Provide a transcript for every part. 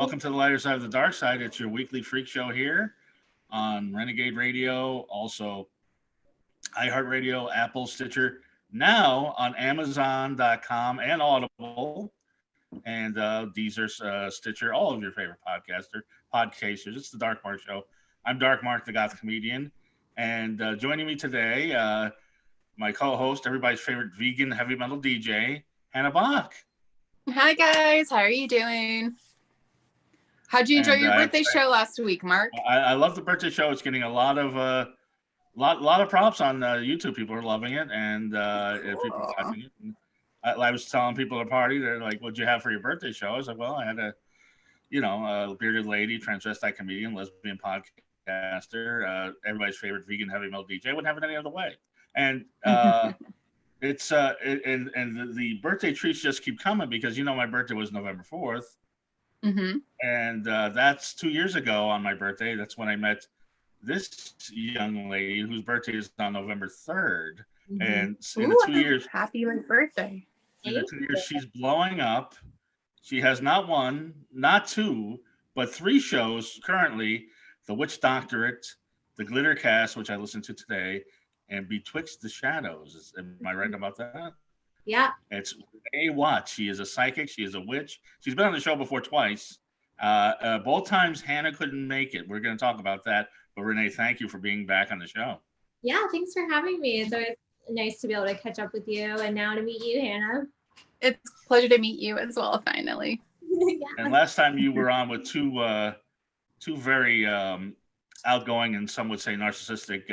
welcome to the lighter side of the dark side. It's your weekly freak show here on Renegade Radio, also iHeartRadio, Apple, Stitcher, now on Amazon.com and Audible, and Deezer, Stitcher, all of your favorite podcasters. It's the Dark Mark Show. I'm Dark Mark, the Goth Comedian, and joining me today, my co-host, everybody's favorite vegan heavy metal DJ, Hannah Bach. Hi guys, how are you doing? How'd you enjoy your birthday show last week, Mark? I love the birthday show. It's getting a lot of props on YouTube. People are loving it, and people are watching it. And I was telling people at a party, they're like, "What'd you have for your birthday show?" I was like, "Well, I had a bearded lady, transvestite comedian, lesbian podcaster, everybody's favorite vegan heavy metal DJ. Wouldn't have it any other way." And it's the birthday treats just keep coming because my birthday was November 4th. Mm-hmm. And that's 2 years ago on my birthday. That's when I met this young lady whose birthday is on November 3rd. Mm-hmm. And in the 2 years, happy late birthday. In the 2 years, she's blowing up. She has not one, not two, but 3 shows currently: the Witch Doctorate, the Glitter Cast, which I listened to today, and Betwixt the Shadows. Am I right about that? Yeah. It's Renee Watt. She is a psychic. She is a witch. She's been on the show before twice. Both times Hannah couldn't make it. We're going to talk about that. But Renee, thank you for being back on the show. Yeah, thanks for having me. It's always nice to be able to catch up with you and now to meet you, Hannah. It's a pleasure to meet you as well, finally. Yeah. And last time you were on with two very outgoing and some would say narcissistic,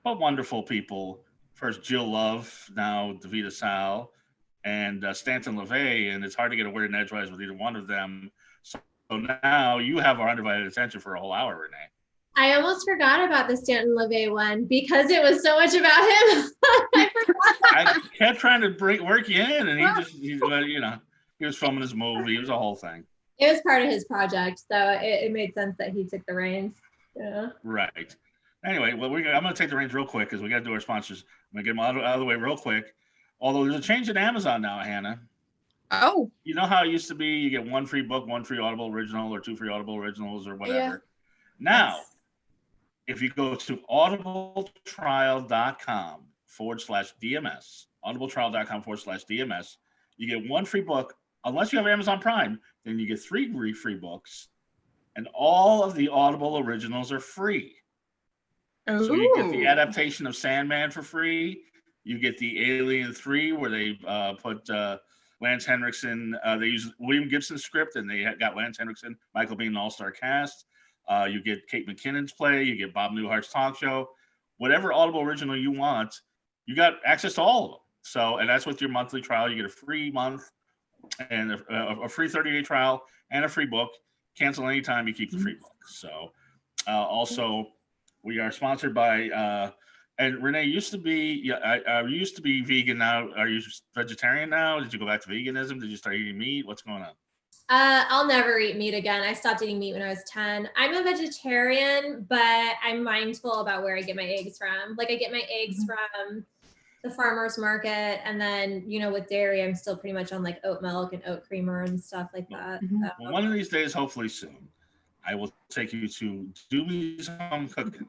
but wonderful people. First, Jill Love, now Davida Sal, and Stanton LaVey, and it's hard to get a word in edgewise with either one of them. So now you have our undivided attention for a whole hour, Renee. I almost forgot about the Stanton LaVey one because it was so much about him. I forgot. I kept trying to work you in, and he was filming his movie. It was a whole thing. It was part of his project, so it made sense that he took the reins. Yeah. Right. Anyway, well, I'm going to take the reins real quick because we got to do our sponsors. I'm going to get them out of the way real quick. Although there's a change in Amazon now, Hannah. Oh. You know how it used to be? You get 1 free book, 1 free Audible original, or 2 free Audible originals, or whatever. Yeah. Now, if you go to audibletrial.com/DMS, audibletrial.com/DMS, you get 1 free book. Unless you have Amazon Prime, then you get 3 free books. And all of the Audible originals are free. Ooh. So you get the adaptation of Sandman for free. You get the Alien 3, where they put Lance Henriksen. They use William Gibson's script, and they got Lance Henriksen, Michael Biehn, all-star cast. You get Kate McKinnon's play. You get Bob Newhart's talk show. Whatever Audible original you want, you got access to all of them. So, and that's with your monthly trial. You get a free month and a free 30-day trial and a free book. Cancel anytime, you keep the free book. So, also, we are sponsored by. And Renee, used to be vegan. Now, are you vegetarian now? Did you go back to veganism? Did you start eating meat? What's going on? I'll never eat meat again. I stopped eating meat when I was 10. I'm a vegetarian, but I'm mindful about where I get my eggs from. Like I get my eggs from the farmer's market, and then with dairy, I'm still pretty much on like oat milk and oat creamer and stuff like that. Well, one of these days, hopefully soon, I will take you to Doobie's Home Cooking.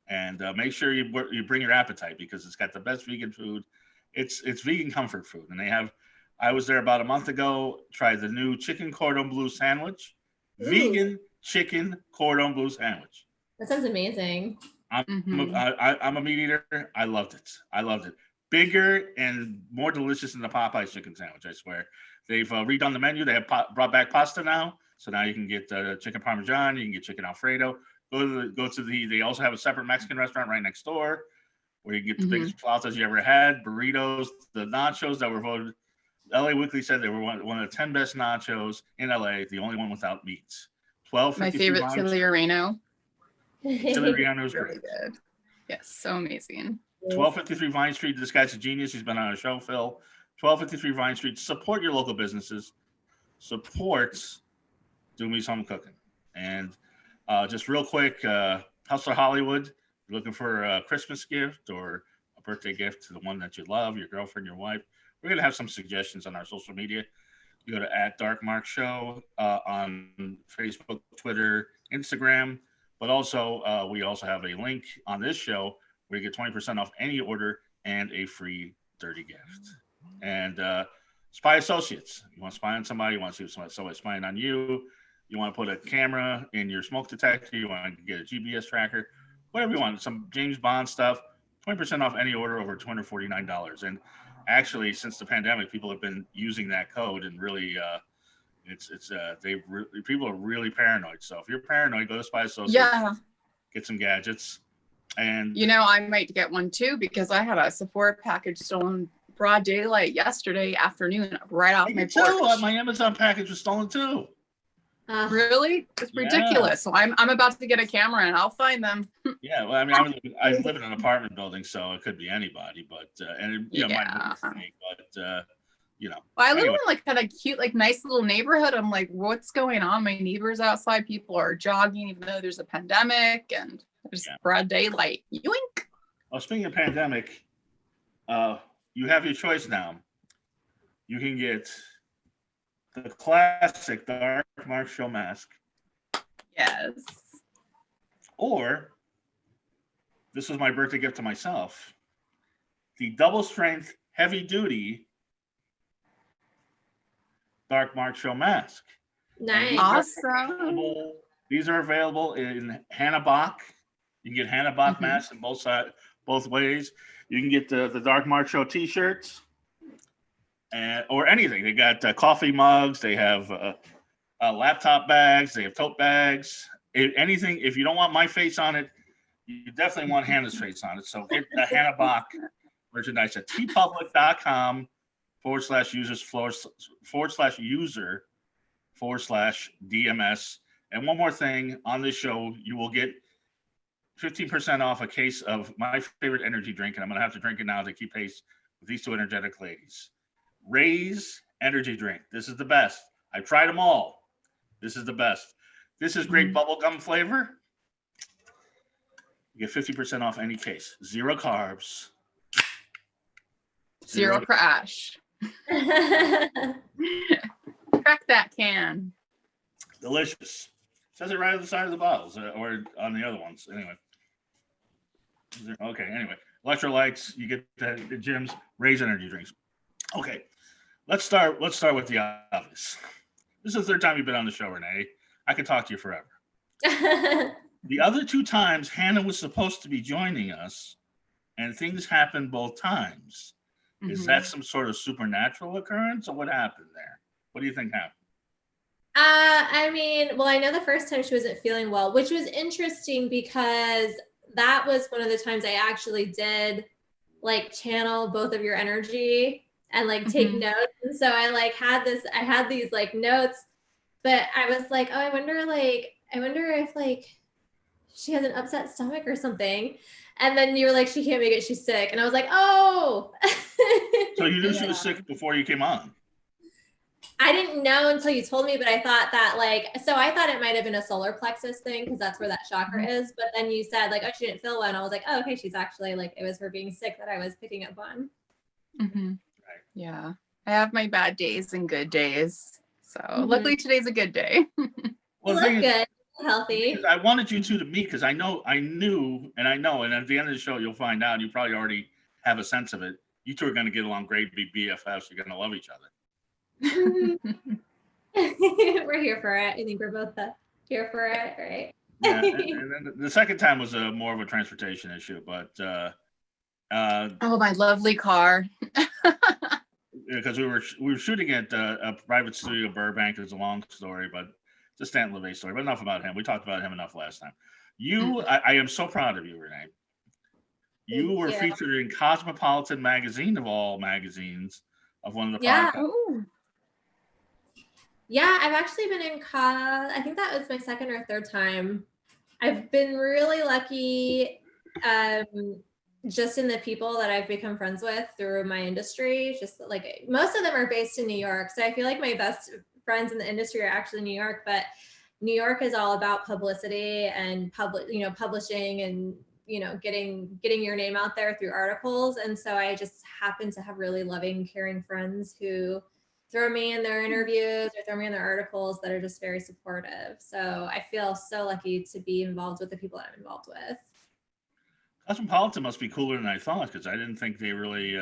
And make sure you bring your appetite because it's got the best vegan food. It's vegan comfort food. And I was there about a month ago, tried the new chicken cordon bleu sandwich. Ooh. Vegan chicken cordon bleu sandwich. That sounds amazing. I'm a meat eater. I loved it. Bigger and more delicious than the Popeyes chicken sandwich, I swear. They've redone the menu. They have brought back pasta now. So now you can get chicken Parmesan. You can get chicken Alfredo. They also have a separate Mexican restaurant right next door where you can get the biggest flautas you ever had, burritos, the nachos that were voted. LA Weekly said they were one of the 10 best nachos in LA, the only one without meats. My favorite chili relleno. Chili relleno is great. Really good. Yes, so amazing. 1253 Vine Street. This guy's a genius. He's been on our show, Phil. 1253 Vine Street. Support your local businesses. Support Doomie's Home Cooking. And just real quick, Hustler Hollywood, you're looking for a Christmas gift or a birthday gift to the one that you love, your girlfriend, your wife. We're going to have some suggestions on our social media. You go to @DarkMarkShow on Facebook, Twitter, Instagram. But also, we also have a link on this show where you get 20% off any order and a free dirty gift. And spy associates. You want to spy on somebody, you want to see somebody spying on you, you want to put a camera in your smoke detector, you want to get a GPS tracker, whatever you want, some James Bond stuff, 20% off any order over $249. And actually, since the pandemic, people have been using that code and really people are really paranoid. So if you're paranoid, go to Spy Associates, get some gadgets. And I might get one too, because I had a Sephora package stolen broad daylight yesterday afternoon right off my porch. My Amazon package was stolen too. Really? It's ridiculous. So I'm about to get a camera and I'll find them. Yeah, well, I mean, I live in an apartment building, so it could be anybody, but might be a mistake, but Well, I live in like kind of cute, like nice little neighborhood. I'm like, what's going on? My neighbors outside, people are jogging, even though there's a pandemic, and there's broad daylight. Yoink. Well, speaking of pandemic, you have your choice now. You can get the classic Dark Mark Show mask. Yes. Or, this was my birthday gift to myself, the double strength, heavy duty Dark Mark Show mask. Nice. Awesome. These are available in Hannah Bach. You can get Hannah Bach masks in both ways. You can get the Dark Mark Show t-shirts or anything. They got coffee mugs. They have laptop bags. They have tote bags. Anything. If you don't want my face on it, you definitely want Hannah's face on it. So get the Hannah Bach merchandise at tpublic.com/user/DMS. And one more thing, on this show, you will get 15% off a case of my favorite energy drink, and I'm going to have to drink it now to keep pace with these two energetic ladies. Ray's energy drink. This is the best. I've tried them all. This is the best. This is great bubblegum flavor. You get 50% off any case. 0 carbs. Zero crash. Crack that can. Delicious. Says it right on the side of the bottles or on the other ones. Anyway. Okay, anyway. Electrolytes, you get the gyms, Ray's energy drinks. Okay. Let's start with the obvious. This is the 3rd time you've been on the show, Renee. I could talk to you forever. The other 2 times, Hannah was supposed to be joining us, and things happened both times. Is that some sort of supernatural occurrence, or what happened there? What do you think happened? I mean, well, I know the first time she wasn't feeling well, which was interesting because that was one of the times I actually did like channel both of your energy and like take notes. And so I had these like notes, but I was like, oh, I wonder if like she has an upset stomach or something. And then you were like, she can't make it, she's sick. And I was like, oh. So you knew she was sick before you came on? I didn't know until you told me, but I thought that I thought it might have been a solar plexus thing because that's where that chakra is. But then you said like, oh, she didn't feel well. And I was like, oh, okay, she's actually like, it was her being sick that I was picking up on. Right. Yeah. I have my bad days and good days. So luckily today's a good day. Well, look good. Healthy. I wanted you two to meet because I knew, and at the end of the show, you'll find out, you probably already have a sense of it. You two are going to get along great, be BFFs. You're going to love each other. We're here for it. I think we're both here for it, right? Yeah, and then the second time was more of a transportation issue, but oh, my lovely car. Because we were shooting at a private studio, Burbank. It's a long story, but it's a Stanton LaVey story. But enough about him. We talked about him enough last time. I am so proud of you, Renee. You were featured in Cosmopolitan magazine, of all magazines, of one of the podcasts. Ooh. Yeah, I've actually been in I think that was my 2nd or 3rd time. I've been really lucky just in the people that I've become friends with through my industry. Just like most of them are based in New York. So I feel like my best friends in the industry are actually New York, but New York is all about publicity and publishing and getting your name out there through articles. And so I just happen to have really loving, caring friends who throw me in their interviews or throw me in their articles that are just very supportive. So I feel so lucky to be involved with the people that I'm involved with. Cosmopolitan must be cooler than I thought, because I didn't think they really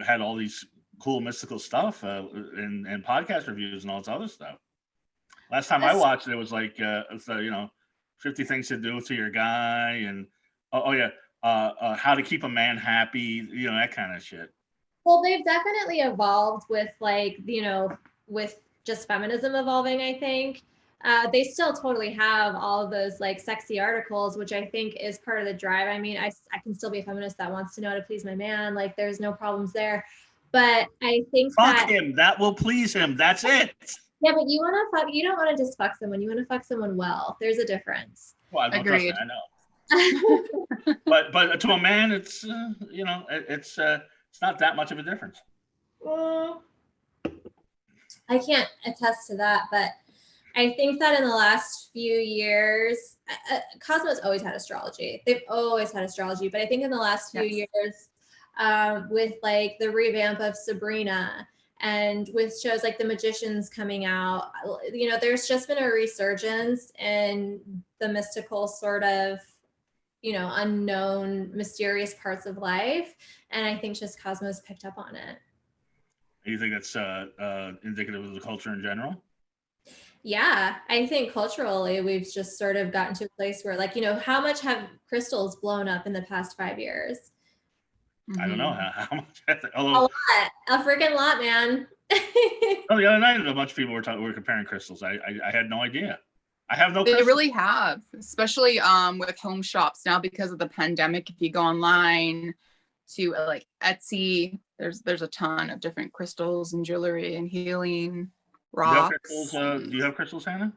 had all these cool mystical stuff and podcast reviews and all this other stuff. Last time I watched it, it was like 50 things to do to your guy, and how to keep a man happy, that kind of shit. Well, they've definitely evolved with with just feminism evolving, I think. They still totally have all of those like sexy articles, which I think is part of the drive. I mean, I can still be a feminist that wants to know how to please my man. Like, there's no problems there. But I think fuck him. That will please him. That's it. Yeah, but you want to fuck. You don't want to just fuck someone. You want to fuck someone well. There's a difference. Well, agreed. I know. but to a man, it's it's not that much of a difference. Well, I can't attest to that, but I think that in the last few years, Cosmo's always had astrology. They've always had astrology, but I think in the last few years, with like the revamp of Sabrina and with shows like The Magicians coming out, there's just been a resurgence in the mystical sort of, unknown, mysterious parts of life. And I think just Cosmo's picked up on it. You think that's indicative of the culture in general? Yeah, I think culturally we've just sort of gotten to a place where, like, how much have crystals blown up in the past 5 years? I don't know how much. A lot, a freaking lot, man. The other night, a bunch of people were comparing crystals. I had no idea. I have no. They really have, especially with home shops now because of the pandemic. If you go online to like Etsy, there's a ton of different crystals and jewelry and healing rocks. Do you have crystals, Hannah?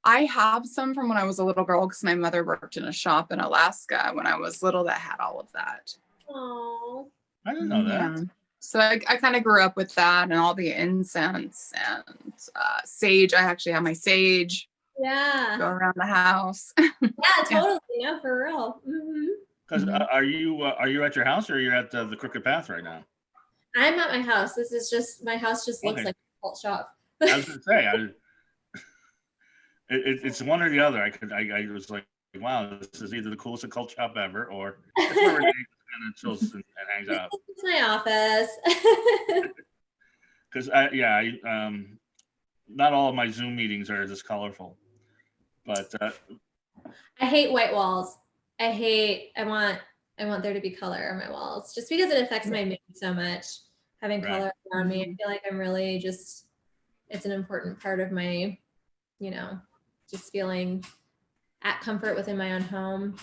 I have some from when I was a little girl because my mother worked in a shop in Alaska when I was little that had all of that. Oh, I didn't know that. Yeah. So I kind of grew up with that and all the incense and sage. I actually have my sage. Yeah. Go around the house. Yeah, totally. Yeah, for real. Because are you at your house or are you at the Crooked Path right now? I'm at my house. This is just my house. Just looks like a cult shop. I was gonna say, it's one or the other. I was like, wow, this is either the coolest occult shop ever, or it's where Renee kind of chills and hangs out. It's my office. Because not all of my Zoom meetings are this colorful, but I hate white walls. I want there to be color on my walls, just because it affects my mood so much. Having color around me, I feel like I'm really just. It's an important part of my, just feeling at comfort within my own home.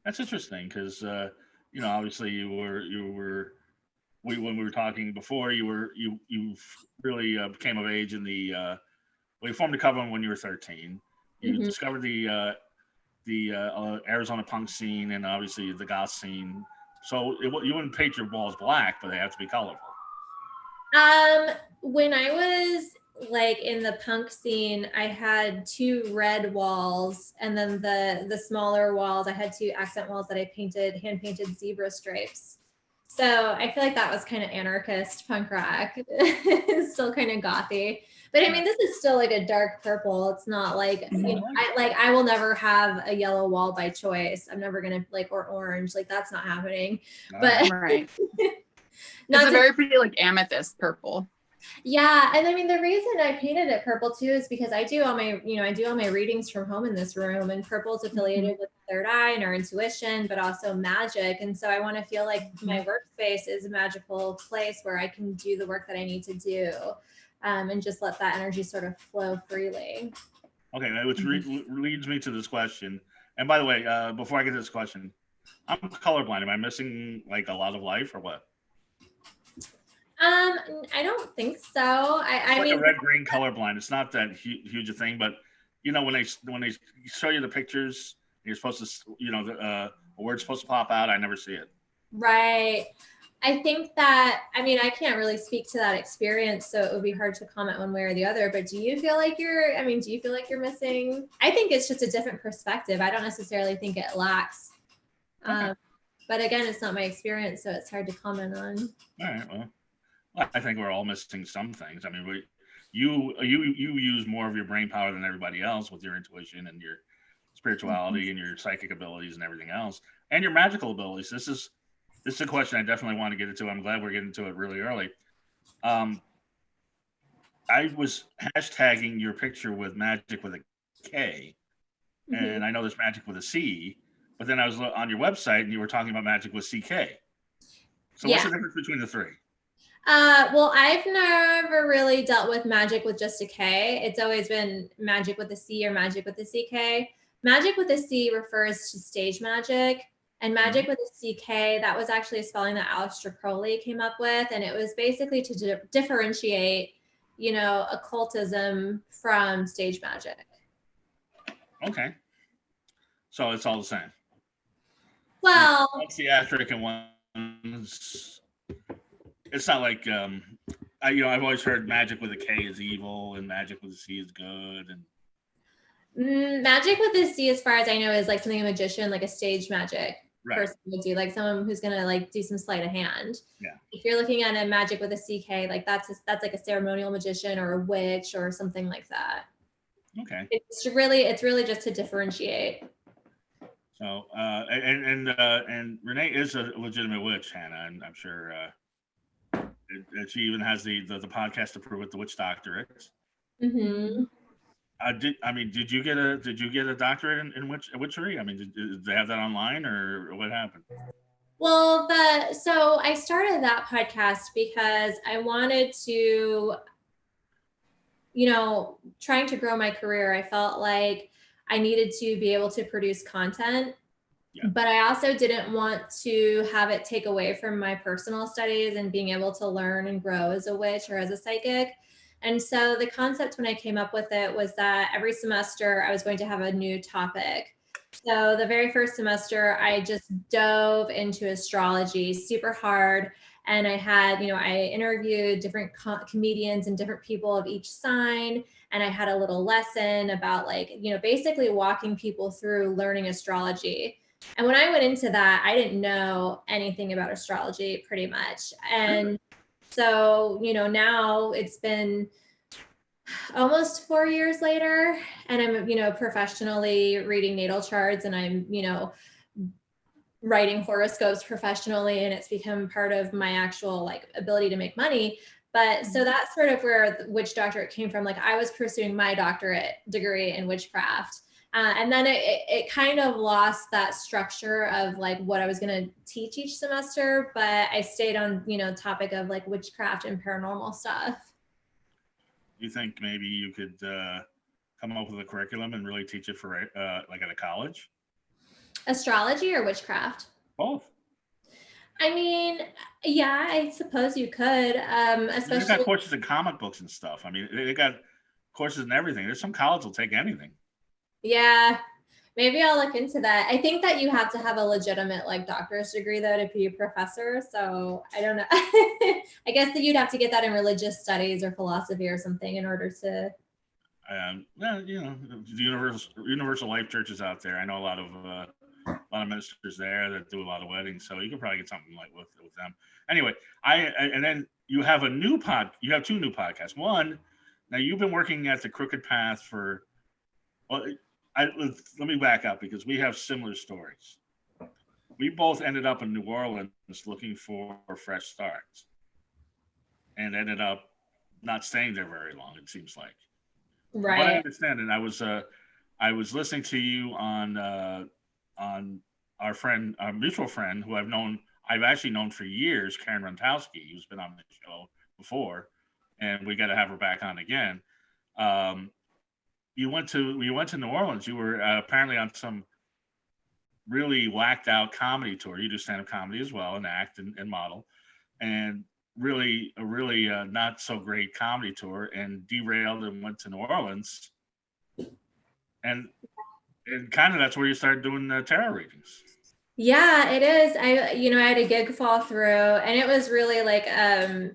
That's interesting because, obviously when we were talking before, you really became of age in the, you formed a coven when you were 13. You discovered the Arizona punk scene and obviously the goth scene. So you wouldn't paint your walls black, but they have to be colorful. When I was like in the punk scene, I had 2 red walls, and then the smaller walls, I had 2 accent walls that I hand painted zebra stripes. So I feel like that was kind of anarchist punk rock. It's still kind of gothy, but I mean, this is still like a dark purple. It's not like, I will never have a yellow wall by choice. I'm never gonna or orange, like that's not happening. But right. It's a very pretty like amethyst purple. Yeah, and I mean the reason I painted it purple too is because I do all my readings from home in this room, and purple is affiliated with the third eye and our intuition, but also magic. And so I want to feel like my workspace is a magical place where I can do the work that I need to do, and just let that energy sort of flow freely. Okay, which leads me to this question. And by the way, before I get to this question, I'm colorblind. Am I missing like a lot of life or what? I don't think so. I mean, a red-green colorblind. It's not that huge a thing, but when they show you the pictures, you're supposed to, a word's supposed to pop out. I never see it. Right. I think that, I can't really speak to that experience, so it would be hard to comment one way or the other. But do you feel like you're missing? I think it's just a different perspective. I don't necessarily think it lacks. Okay. But again, it's not my experience, so it's hard to comment on. All right. Well, I think we're all missing some things. I mean, you use more of your brain power than everybody else with your intuition and your spirituality and your psychic abilities and everything else, and your magical abilities. This is a question I definitely want to get into. I'm glad we're getting to it really early. I was hashtagging your picture with magic with a K, and I know there's magic with a C, but then I was on your website and you were talking about magic with CK. So what's the difference between the three? Well, I've never really dealt with magic with just a K. It's always been magic with a C or magic with a CK. Magic with a C refers to stage magic, and magic with a CK, that was actually a spelling that Aleister Crowley came up with, and it was basically to differentiate, occultism from stage magic. Okay. So it's all the same. Well, what's the asterisk and one's? It's not like I've always heard magic with a K is evil and magic with a C is good. And magic with a C, as far as I know, is like something a magician, like a stage magic person would do, like someone who's gonna like do some sleight of hand. Yeah. If you're looking at a magic with a CK, like that's like a ceremonial magician or a witch or something like that. Okay. It's really just to differentiate. So and Renee is a legitimate witch, Hannah, and I'm sure she even has the podcast to prove it, the Witch Doctorate. Mm-hmm. Did you get a doctorate in witchery? I mean, did they have that online, or what happened? Well, so I started that podcast because I wanted to, trying to grow my career. I felt like I needed to be able to produce content, but I also didn't want to have it take away from my personal studies and being able to learn and grow as a witch or as a psychic. And so the concept when I came up with it was that every semester I was going to have a new topic. So the very first semester, I just dove into astrology super hard. And I had, I interviewed different comedians and different people of each sign. And I had a little lesson about basically walking people through learning astrology. And when I went into that, I didn't know anything about astrology pretty much. And so, now it's been almost 4 years later, and I'm, professionally reading natal charts, and I'm, writing horoscopes professionally, and it's become part of my actual ability to make money. But so that's sort of where the Witch Doctorate came from. Like, I was pursuing my doctorate degree in witchcraft. And then it kind of lost that structure of what I was going to teach each semester, but I stayed on, topic of witchcraft and paranormal stuff. You think maybe you could come up with a curriculum and really teach it for at a college? Astrology or witchcraft? Both. I mean, yeah, I suppose you could. Especially they've got courses in comic books and stuff. I mean, they got courses in everything. There's some college will take anything. Yeah, maybe I'll look into that. I think that you have to have a legitimate doctor's degree though to be a professor. So I don't know. I guess that you'd have to get that in religious studies or philosophy or something in order to. The universal life churches out there. I know a lot of ministers there that do a lot of weddings, so you could probably get something with them. Anyway, and then you have you have two new podcasts. One, now you've been working at the Crooked Path for. Well, let me back up because we have similar stories. We both ended up in New Orleans looking for fresh starts, and ended up not staying there very long. It seems like. Right. What I understand, and I was listening to you on our mutual friend who I've actually known for years, Karen Runtowski, who's been on the show before, and we got to have her back on again. You went to New Orleans. You were apparently on some really whacked out comedy tour. You do stand-up comedy as well and act and model, and really not so great comedy tour, and derailed and went to New Orleans, and kind of that's where you started doing the tarot readings. Yeah, it is. I had a gig fall through, and it was really like a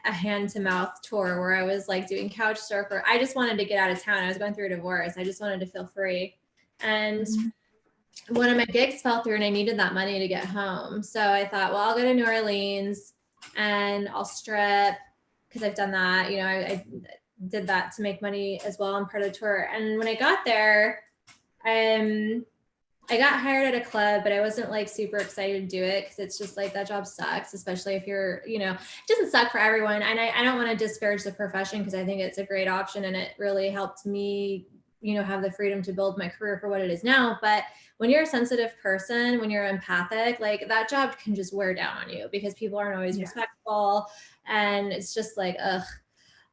hand to mouth tour where I was doing couch surfer. I just wanted to get out of town. I was going through a divorce. I just wanted to feel free. And one of my gigs fell through and I needed that money to get home. So I thought, well, I'll go to New Orleans and I'll strip because I've done that. You know, I did that to make money as well on part of the tour. And when I got there, I got hired at a club, but I wasn't like super excited to do it because it's just like that job sucks, especially if you're, you know, it doesn't suck for everyone. And I don't want to disparage the profession because I think it's a great option and it really helped me, you know, have the freedom to build my career for what it is now. But when you're a sensitive person, when you're empathic, like that job can just wear down on you because people aren't always respectful. And it's just like, ugh.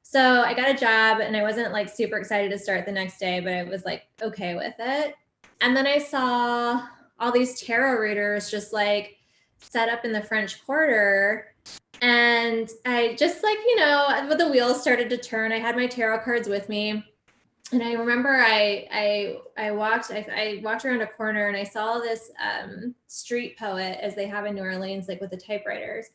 So I got a job and I wasn't like super excited to start the next day, but I was like, okay with it. And then I saw all these tarot readers just like set up in the French Quarter. And I just like, you know, the wheels started to turn. I had my tarot cards with me. And I remember I walked around a corner and I saw this street poet, as they have in New Orleans, like with the typewriters.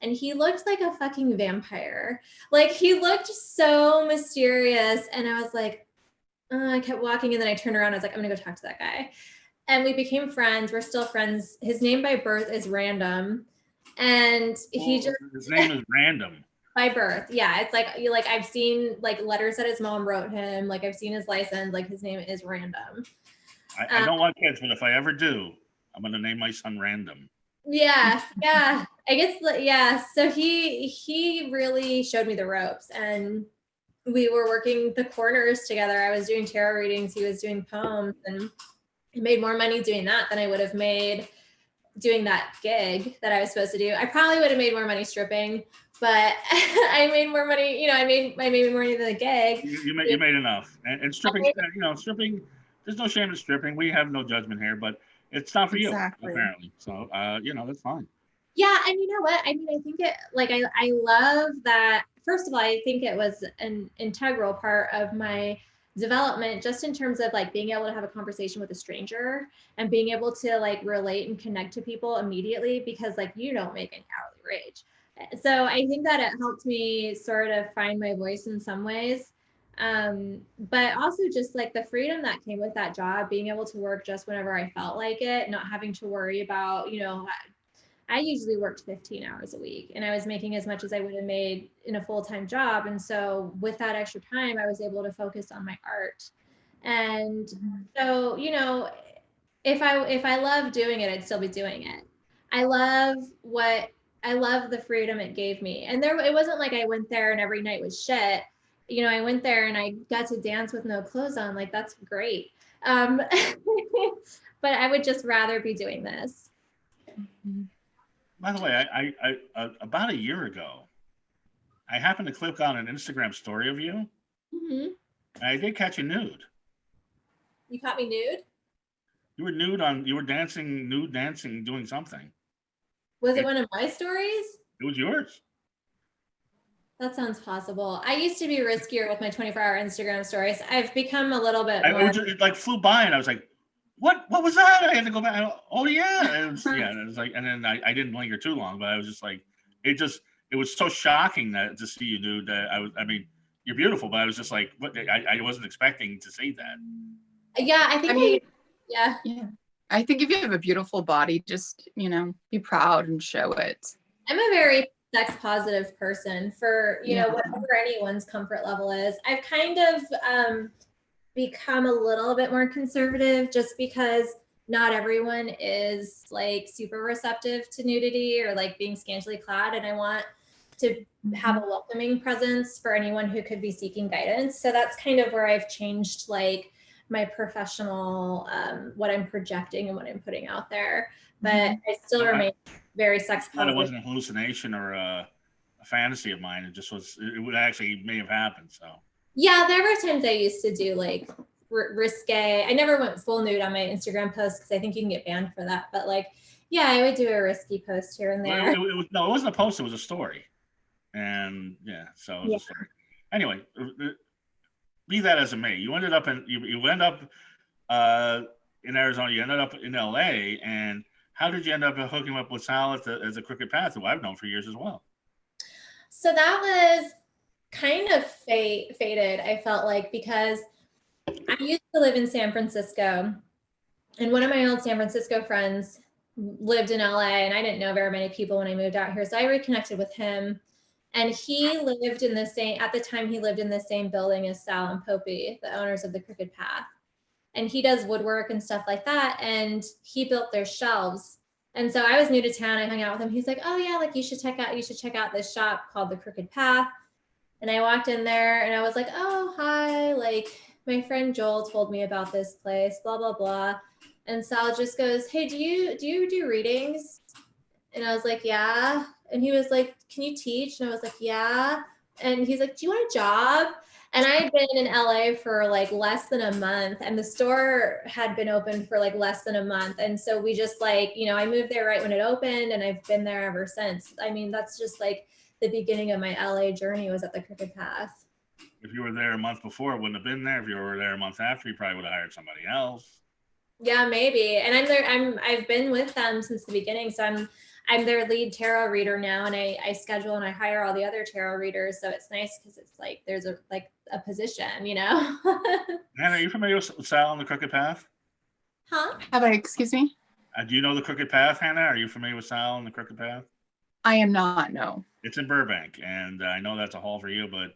And he looked like a fucking vampire. Like he looked so mysterious. And I was like, I kept walking and then I turned around. I was like, I'm gonna go talk to that guy. And we became friends. We're still friends. His name by birth is Random. And his name is Random. By birth. Yeah. It's like, I've seen like letters that his mom wrote him. Like I've seen his license, like his name is Random. I don't want kids, but if I ever do, I'm gonna name my son Random. Yeah. Yeah. I guess, yeah. So he really showed me the ropes and we were working the corners together. I was doing tarot readings. He was doing poems and I made more money doing that than I would have made doing that gig that I was supposed to do. I probably would have made more money stripping, but I made more money, you know, I made more money than the gig. You made enough. And stripping, you know, stripping, there's no shame in stripping. We have no judgment here, but it's not for you, apparently. So, you know, that's fine. Yeah. And you know what? I mean, I think it, like, I love that. First of all, I think it was an integral part of my development, just in terms of like being able to have a conversation with a stranger and being able to like relate and connect to people immediately, because like you don't make an hourly wage. So I think that it helped me sort of find my voice in some ways. But also just like the freedom that came with that job, being able to work just whenever I felt like it, not having to worry about, you know, I usually worked 15 hours a week and I was making as much as I would have made in a full-time job. And so with that extra time, I was able to focus on my art. And so, you know, if I love doing it, I'd still be doing it. I love the freedom it gave me. And it wasn't like I went there and every night was shit. You know, I went there and I got to dance with no clothes on. Like, that's great. But I would just rather be doing this. By the way, I about a year ago, I happened to click on an Instagram story of you. Mm-hmm. And I did catch you nude. You caught me nude? You were dancing, doing something. Was it one of my stories? It was yours. That sounds possible. I used to be riskier with my 24-hour Instagram stories. I've become a little bit more. It like flew by and I was like, what was that? I had to go back. Oh yeah. It was like, and then I didn't linger too long, but I was just like, it was so shocking that to see you nude that I mean, you're beautiful, but I was just like, what? I wasn't expecting to see that. Yeah, I think yeah. I think if you have a beautiful body, just, you know, be proud and show it. I'm a very sex positive person for, you know, whatever anyone's comfort level is. I've kind of become a little bit more conservative just because not everyone is like super receptive to nudity or like being scantily clad. And I want to have a welcoming presence for anyone who could be seeking guidance. So that's kind of where I've changed like my professional, what I'm projecting and what I'm putting out there. But I still remain very sex positive. It wasn't a hallucination or a fantasy of mine. It just was, it would actually may have happened. So. Yeah, there were times I used to do like risque. I never went full nude on my Instagram posts because I think you can get banned for that. But like, yeah, I would do a risky post here and there. It wasn't a post. It was a story. And yeah, so it was a story. Anyway, be that as it may, you ended up in Arizona. You ended up in LA. And how did you end up hooking up with Sal as a Crooked Path, who I've known for years as well? So that was kind of fated, I felt like, because I used to live in San Francisco and one of my old San Francisco friends lived in LA and I didn't know very many people when I moved out here. So I reconnected with him And he lived in the same, at the time he lived in the same building as Sal and Popey, the owners of the Crooked Path. And he does woodwork and stuff like that. And he built their shelves. And so I was new to town. I hung out with him. He's like, oh yeah, like you should check out this shop called the Crooked Path. And I walked in there and I was like, oh, hi. Like my friend Joel told me about this place, blah, blah, blah. And Sal just goes, hey, do you do readings? And I was like, yeah. And he was like, can you teach? And I was like, yeah. And he's like, do you want a job? And I had been in LA for like less than a month, and the store had been open for like less than a month. And so we just like, you know, I moved there right when it opened, and I've been there ever since. I mean, that's just like the beginning of my LA journey was at the Crooked Path. If you were there a month before, it wouldn't have been there. If you were there a month after, you probably would have hired somebody else. Yeah, maybe. And I'm there. I've been with them since the beginning. So I'm their lead tarot reader now, and I schedule and I hire all the other tarot readers. So it's nice because it's like there's a position, you know. Hannah, are you familiar with Sal and the Crooked Path? Huh? Excuse me? Do you know the Crooked Path, Hannah? Are you familiar with Sal and the Crooked Path? I am not, no. It's in Burbank, and I know that's a haul for you, but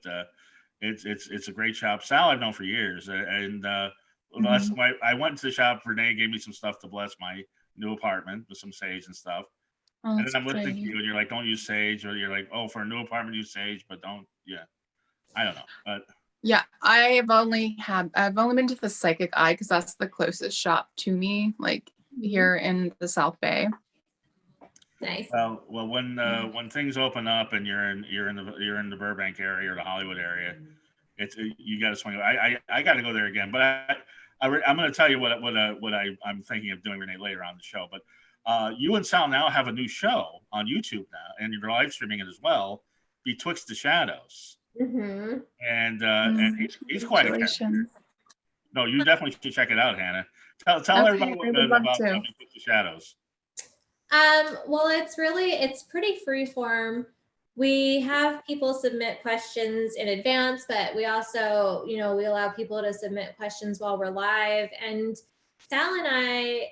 it's a great shop. Sal I've known for years, and I went to the shop. Renee gave me some stuff to bless my new apartment with some sage and stuff. Oh, and then I'm listening to you, and you're like, "Don't use sage," or you're like, "Oh, for a new apartment, use sage, but don't." Yeah, I don't know, but yeah, I've only been to the Psychic Eye because that's the closest shop to me, like here in the South Bay. Nice. Well, when things open up and you're in the Burbank area or the Hollywood area, you got to swing. I got to go there again, but I'm going to tell you what I'm thinking of doing, Renee, later on the show. But you and Sal now have a new show on YouTube now, and you're live streaming it as well, Betwixt the Shadows. Mm-hmm. And he's quite a character. No, you definitely should check it out, Hannah. Tell everybody a little bit about Betwixt the Shadows. Well, it's pretty free form. We have people submit questions in advance, but we also, you know, we allow people to submit questions while we're live. And Sal and I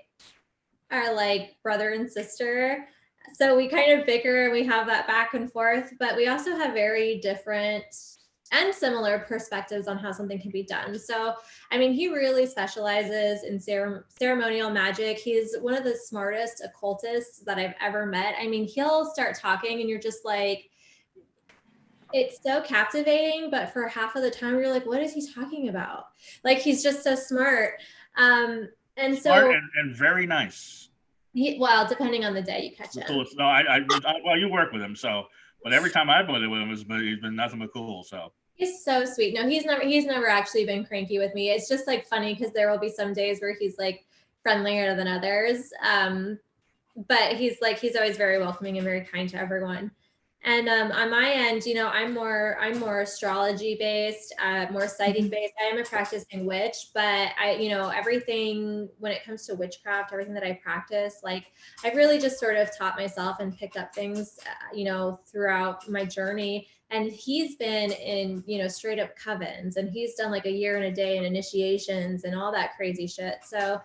are like brother and sister. So we kind of bicker and we have that back and forth, but we also have very different and similar perspectives on how something can be done. So, I mean, he really specializes in ceremonial magic. He's one of the smartest occultists that I've ever met. I mean, he'll start talking and you're just like, it's so captivating, but for half of the time you're like, what is he talking about? Like, he's just so smart. And smart so and very nice. Well, depending on the day you catch him. Cool. No, well, you work with him, so. But every time I've been with him, he's been nothing but cool. So he's so sweet. No, he's never actually been cranky with me. It's just like funny because there will be some days where he's like friendlier than others. But he's always very welcoming and very kind to everyone. And on my end, you know, I'm more astrology based, more psychic based. I am a practicing witch, but everything when it comes to witchcraft, everything that I practice, like I've really just sort of taught myself and picked up things, throughout my journey. And he's been in, straight up covens, and he's done like a year and a day in initiations and all that crazy shit. So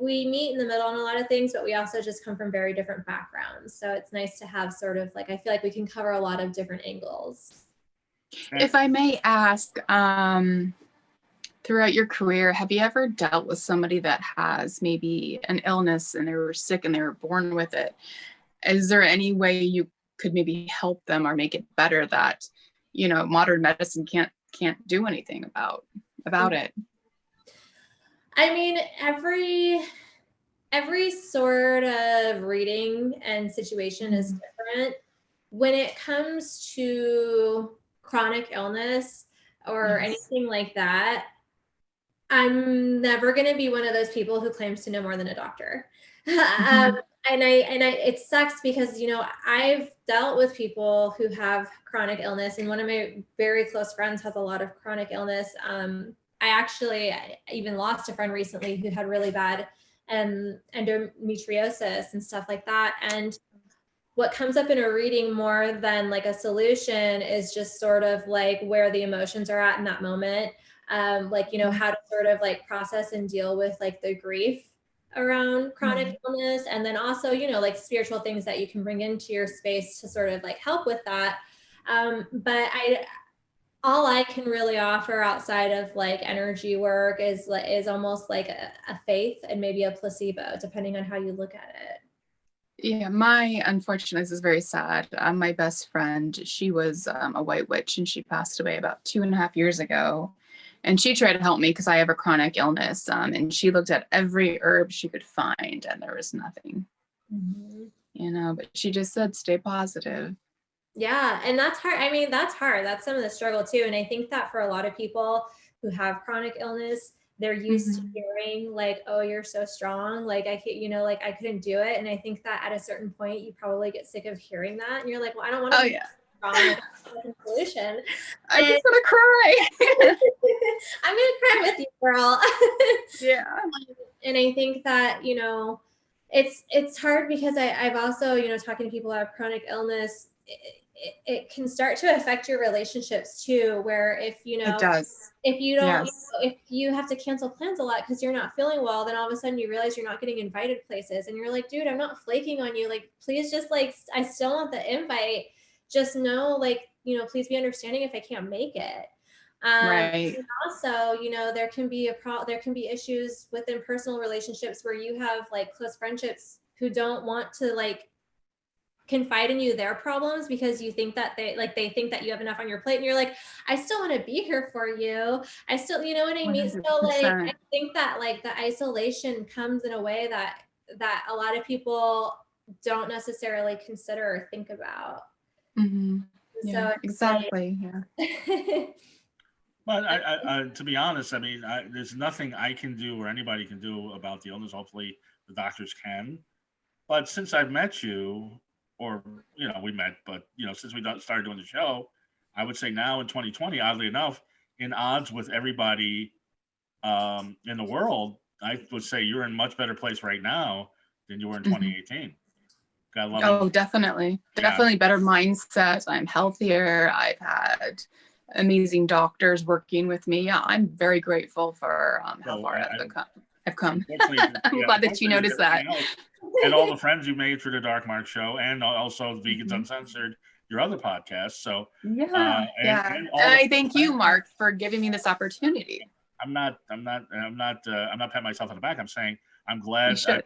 we meet in the middle on a lot of things, but we also just come from very different backgrounds. So it's nice to have sort of like, I feel like we can cover a lot of different angles. If I may ask, throughout your career, have you ever dealt with somebody that has maybe an illness and they were sick and they were born with it? Is there any way you could maybe help them or make it better that, modern medicine can't do anything about it? I mean, every sort of reading and situation is different. When it comes to chronic illness or anything like that, I'm never going to be one of those people who claims to know more than a doctor. And it sucks because, I've dealt with people who have chronic illness, and one of my very close friends has a lot of chronic illness. I even lost a friend recently who had really bad endometriosis and stuff like that. And what comes up in a reading more than like a solution is just sort of like where the emotions are at in that moment. How to sort of like process and deal with like the grief around chronic illness, and then also, you know, like spiritual things that you can bring into your space to sort of like help with that. But all I can really offer outside of like energy work is almost like a faith and maybe a placebo, depending on how you look at it. Yeah, unfortunately, this is very sad. My best friend, she was a white witch, and she passed away about 2.5 years ago. And she tried to help me because I have a chronic illness. And she looked at every herb she could find, and there was nothing. You know, but she just said, stay positive. Yeah, and that's hard. I mean, that's hard. That's some of the struggle too. And I think that for a lot of people who have chronic illness, they're used to hearing like, oh, you're so strong. Like I can't, you know, like I couldn't do it. And I think that at a certain point, you probably get sick of hearing that. And you're like, well, I don't want to be strong. Like, that's a solution. I just want to cry. I'm going to cry with you, girl. Yeah. And I think that, you know, it's hard because I've also, you know, talking to people who have chronic illness, it can start to affect your relationships too, where if, you know, it does. If you don't, if you have to cancel plans a lot because you're not feeling well, then all of a sudden you realize you're not getting invited places, and you're like, dude, I'm not flaking on you. Like, please just like, I still want the invite. Just know, like, you know, please be understanding if I can't make it. Right. And also, you know, there can be issues within personal relationships where you have like close friendships who don't want to like confide in you their problems because you think that they think that you have enough on your plate, and you're like, I still want to be here for you. I still, you know what I mean? 100%. So like, I think that like the isolation comes in a way that a lot of people don't necessarily consider or think about. Yeah, so exactly. Like, yeah. But I, to be honest, I mean, there's nothing I can do or anybody can do about the illness. Hopefully the doctors can. But since I've met you, or, you know, we met, but, you know, since we started doing the show, I would say now in 2020, oddly enough, in odds with everybody in the world, I would say you're in a much better place right now than you were in 2018. Oh, definitely. Definitely better mindset. I'm healthier. I've had amazing doctors working with me. Yeah, I'm very grateful for how far I've come. I'm glad that you noticed that. And all the friends you made through the Dark Mark show, and also Vegans Uncensored, your other podcast. So and I thank you, Mark, for giving me this opportunity. I'm not patting myself on the back. I'm saying I'm glad. You should.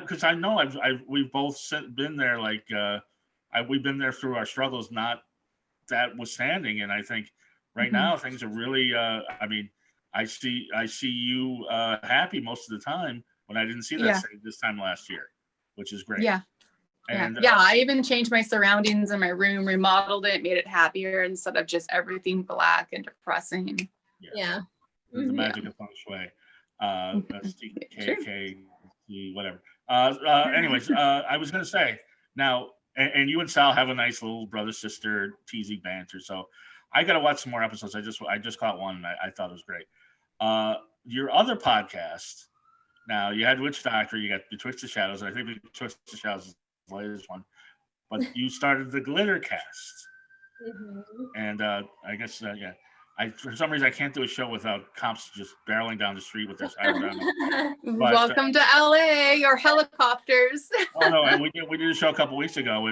Because I know we've both been there. Like we've been there through our struggles, not that withstanding. And I think right now things are really. I mean, I see you happy most of the time. When I didn't see that this time last year, which is great. Yeah. And I even changed my surroundings in my room, remodeled it, made it happier instead of just everything black and depressing. Yeah. The magic of feng shui. STKK, whatever. Anyways, I was going to say now, and you and Sal have a nice little brother-sister teasing banter. So I got to watch some more episodes. I just caught one and I thought it was great. Your other podcast, now, you had Witch Doctorate, you got Betwixt the Shadows, and I think Betwixt the Shadows is the latest one. But you started the Glitter Cast. And I guess, for some reason, I can't do a show without cops just barreling down the street with their sirens on. Welcome to LA, or helicopters. Oh, no, and we did a show a couple weeks ago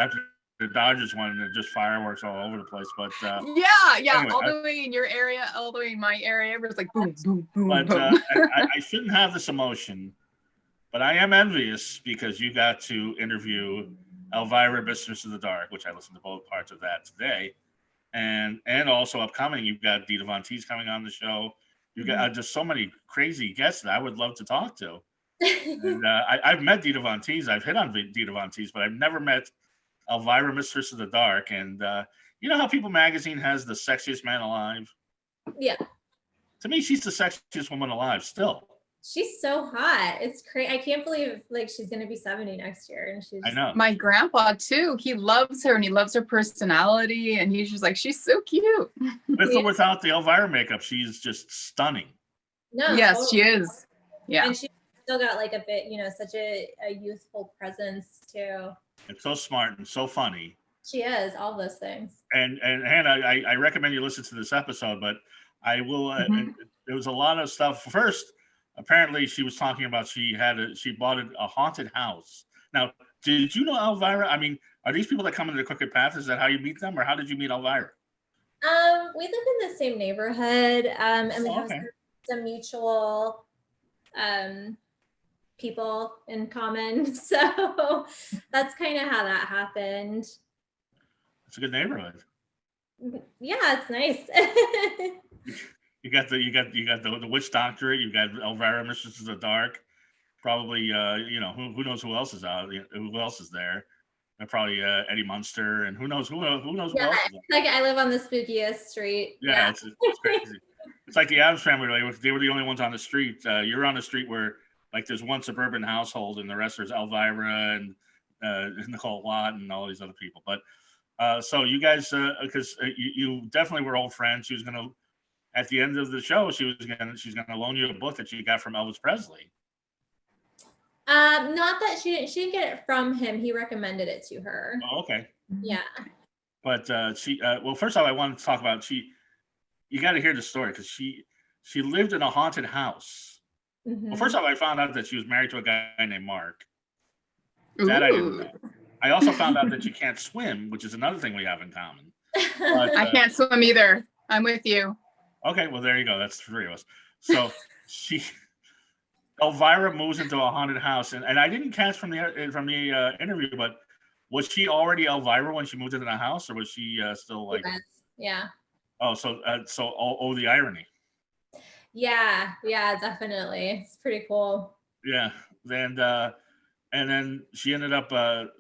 after the Dodgers won, and just fireworks all over the place. But anyway, all the way in your area, all the way in my area, it was like boom, boom, boom. But boom. I shouldn't have this emotion, but I am envious because you got to interview Elvira, Mistress of the Dark, which I listened to both parts of that today, and also upcoming, you've got Dita Von Teese coming on the show. You got just so many crazy guests that I would love to talk to. And I've met Dita Von Teese. I've hit on Dita Von Teese, but I've never met Elvira, Mistress of the Dark. And you know how People Magazine has the sexiest man alive? Yeah. To me, she's the sexiest woman alive still. She's so hot. It's crazy. I can't believe like she's gonna be 70 next year, and she's. I know. My grandpa too. He loves her, and he loves her personality, and he's just like, she's so cute. With or without the Elvira makeup, she's just stunning. No. Yes, she is. Yeah. And she's still got like a bit, you know, such a youthful presence too. And so smart and so funny. She is all those things. And Hannah, I recommend you listen to this episode, but I will. There was a lot of stuff. First, apparently she was talking about she bought a haunted house. Now, did you know Elvira? I mean, are these people that come into the Crooked Path? Is that how you meet them, or how did you meet Elvira? We live in the same neighborhood, and we have okay. some mutual people in common. So that's kind of how that happened. It's a good neighborhood. Yeah, it's nice. You got the Witch Doctorate. You got Elvira, Mistress of the Dark. Probably, who knows who else is out? Who else is there? And probably Eddie Munster, and who knows who else is there. Like I live on the spookiest street. Yeah. It's crazy. It's like the Addams Family. They were the only ones on the street. You're on the street where like there's one suburban household, and the rest is Elvira and Nicole Watt and all these other people. But so you guys, because you definitely were old friends. She was gonna, at the end of the show, she's gonna loan you a book that she got from Elvis Presley. Not that she didn't get it from him. He recommended it to her. Oh, okay. Yeah. But well, first off, I wanted to talk about you got to hear the story, because she lived in a haunted house. Mm-hmm. Well, first off, I found out that she was married to a guy named Mark. That I didn't know. I also found out that you can't swim, which is another thing we have in common. But, I can't swim either. I'm with you. Okay, well, there you go. That's the three of us. So Elvira moves into a haunted house, and I didn't catch from the interview, but was she already Elvira when she moved into the house, or was she still like? Yeah. Oh, so the irony. Yeah, definitely. It's pretty cool. Yeah, and then she ended up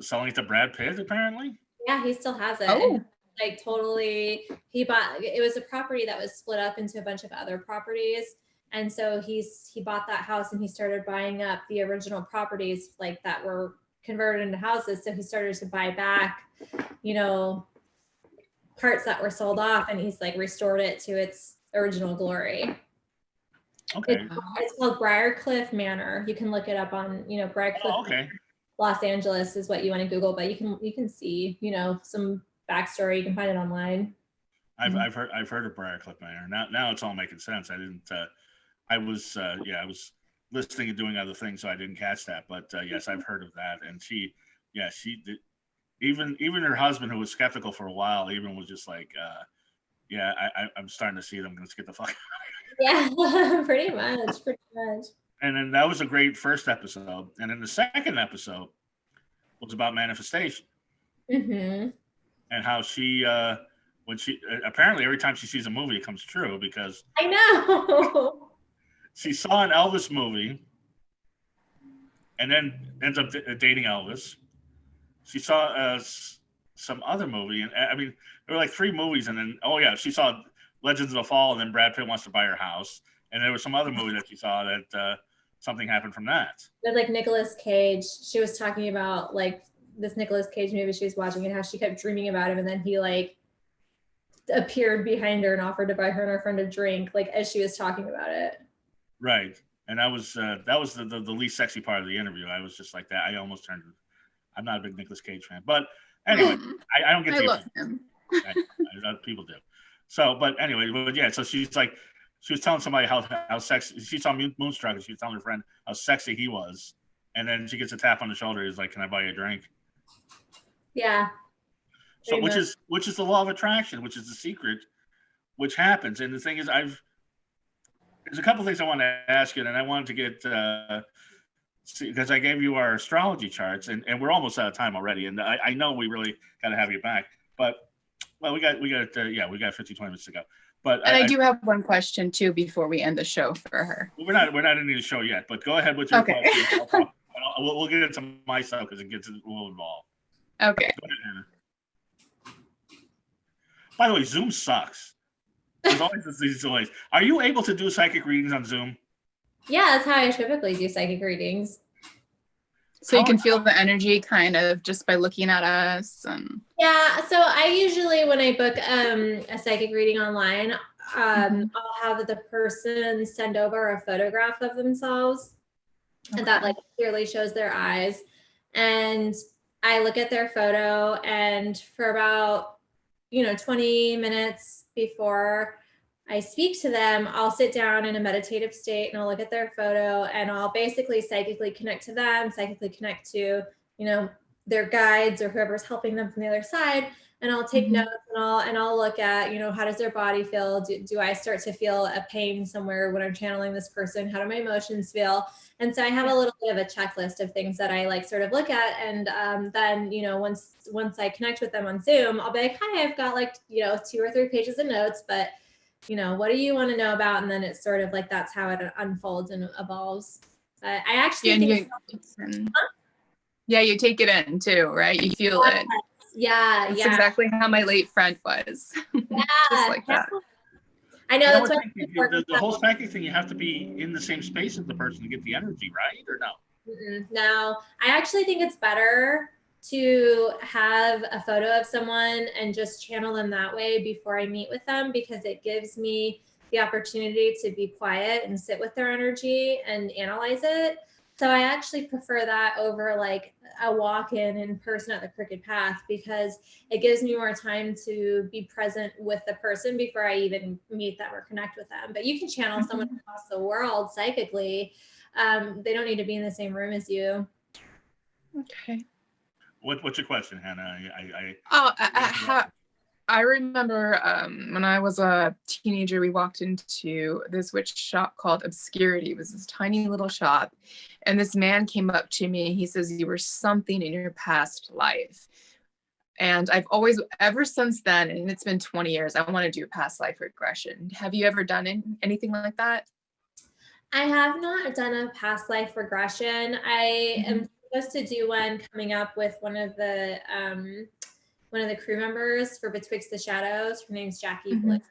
selling it to Brad Pitt, apparently. Yeah, he still has it. Oh. Like totally, it was a property that was split up into a bunch of other properties. And so he bought that house, and he started buying up the original properties like that were converted into houses. So he started to buy back, parts that were sold off, and he's like restored it to its original glory. Okay. It's called Briarcliff Manor. You can look it up on, Briarcliff. Oh, okay. Los Angeles is what you want to Google, but you can see, some backstory. You can find it online. I've heard of Briarcliff Manor. Now it's all making sense. I was listening and doing other things, so I didn't catch that. But yes, I've heard of that. And she did. Even her husband, who was skeptical for a while, even was just like, I'm starting to see it. I'm going to get the fuck out of here. Yeah, pretty much. And then that was a great first episode. And then the second episode was about manifestation. Mm-hmm. And how she, when she, apparently every time she sees a movie, it comes true, because I know. She saw an Elvis movie and then ends up dating Elvis. She saw some other movie, and I mean, there were like 3 movies, and then she saw Legends of the Fall, and then Brad Pitt Wants to Buy Her House, and there was some other movie that she saw that something happened from that. With like Nicolas Cage, she was talking about like this Nicolas Cage movie she was watching, and how she kept dreaming about him, and then he like appeared behind her and offered to buy her and her friend a drink, like as she was talking about it. Right, and that was the least sexy part of the interview. I was just like that. I almost turned. I'm not a big Nicolas Cage fan, but anyway, I don't get. I love him. People do. So, but anyway, so she was telling somebody how sexy. She saw Moonstruck, and she was telling her friend how sexy he was, and then she gets a tap on the shoulder. He's like, "Can I buy you a drink?" Yeah. So, which is the law of attraction, which is the secret, which happens. And the thing is, there's a couple things I want to ask you, and I wanted to get because I gave you our astrology charts, and we're almost out of time already. And I know we really got to have you back, but we got 15-20 minutes to go. But I do have one question too before we end the show for her. We're not ending the show yet, but go ahead with your question. We'll get into my stuff because it gets a little involved. Okay. Go ahead, Hannah. By the way, Zoom sucks. There's always these delays. Are you able to do psychic readings on Zoom? Yeah, that's how I typically do psychic readings. So you can feel the energy kind of just by looking at us. Yeah, so I usually, when I book a psychic reading online, I'll have the person send over a photograph of themselves, and that like clearly shows their eyes. And I look at their photo, and for about 20 minutes before I speak to them, I'll sit down in a meditative state and I'll look at their photo and I'll basically psychically connect to them, psychically connect to, their guides or whoever's helping them from the other side. And I'll take notes and I'll look at, how does their body feel? Do I start to feel a pain somewhere when I'm channeling this person? How do my emotions feel? And so I have a little bit of a checklist of things that I like sort of look at. And then, once I connect with them on Zoom, I'll be like, hi, I've got 2 or 3 pages of notes, but what do you want to know about? And then it's sort of like, that's how it unfolds and evolves. But I actually you take it in too, right? You feel it. Yeah. That's exactly how my late friend was. Yeah. Just like that. I know that's what the whole psychic thing, you have to be in the same space as the person to get the energy, right? Or no? No, I actually think it's better to have a photo of someone and just channel them that way before I meet with them, because it gives me the opportunity to be quiet and sit with their energy and analyze it. So I actually prefer that over like a walk-in person at the Crooked Path, because it gives me more time to be present with the person before I even meet them or connect with them. But you can channel someone across the world psychically. They don't need to be in the same room as you. Okay. What's your question, Hannah? I remember when I was a teenager, we walked into this witch shop called Obscurity. It was this tiny little shop. And this man came up to me. He says, you were something in your past life. And I've always, ever since then, and it's been 20 years, I want to do a past life regression. Have you ever done anything like that? I have not done a past life regression. I am supposed to do one coming up with one of the crew members for Betwixt the Shadows. Her name's Jackie. But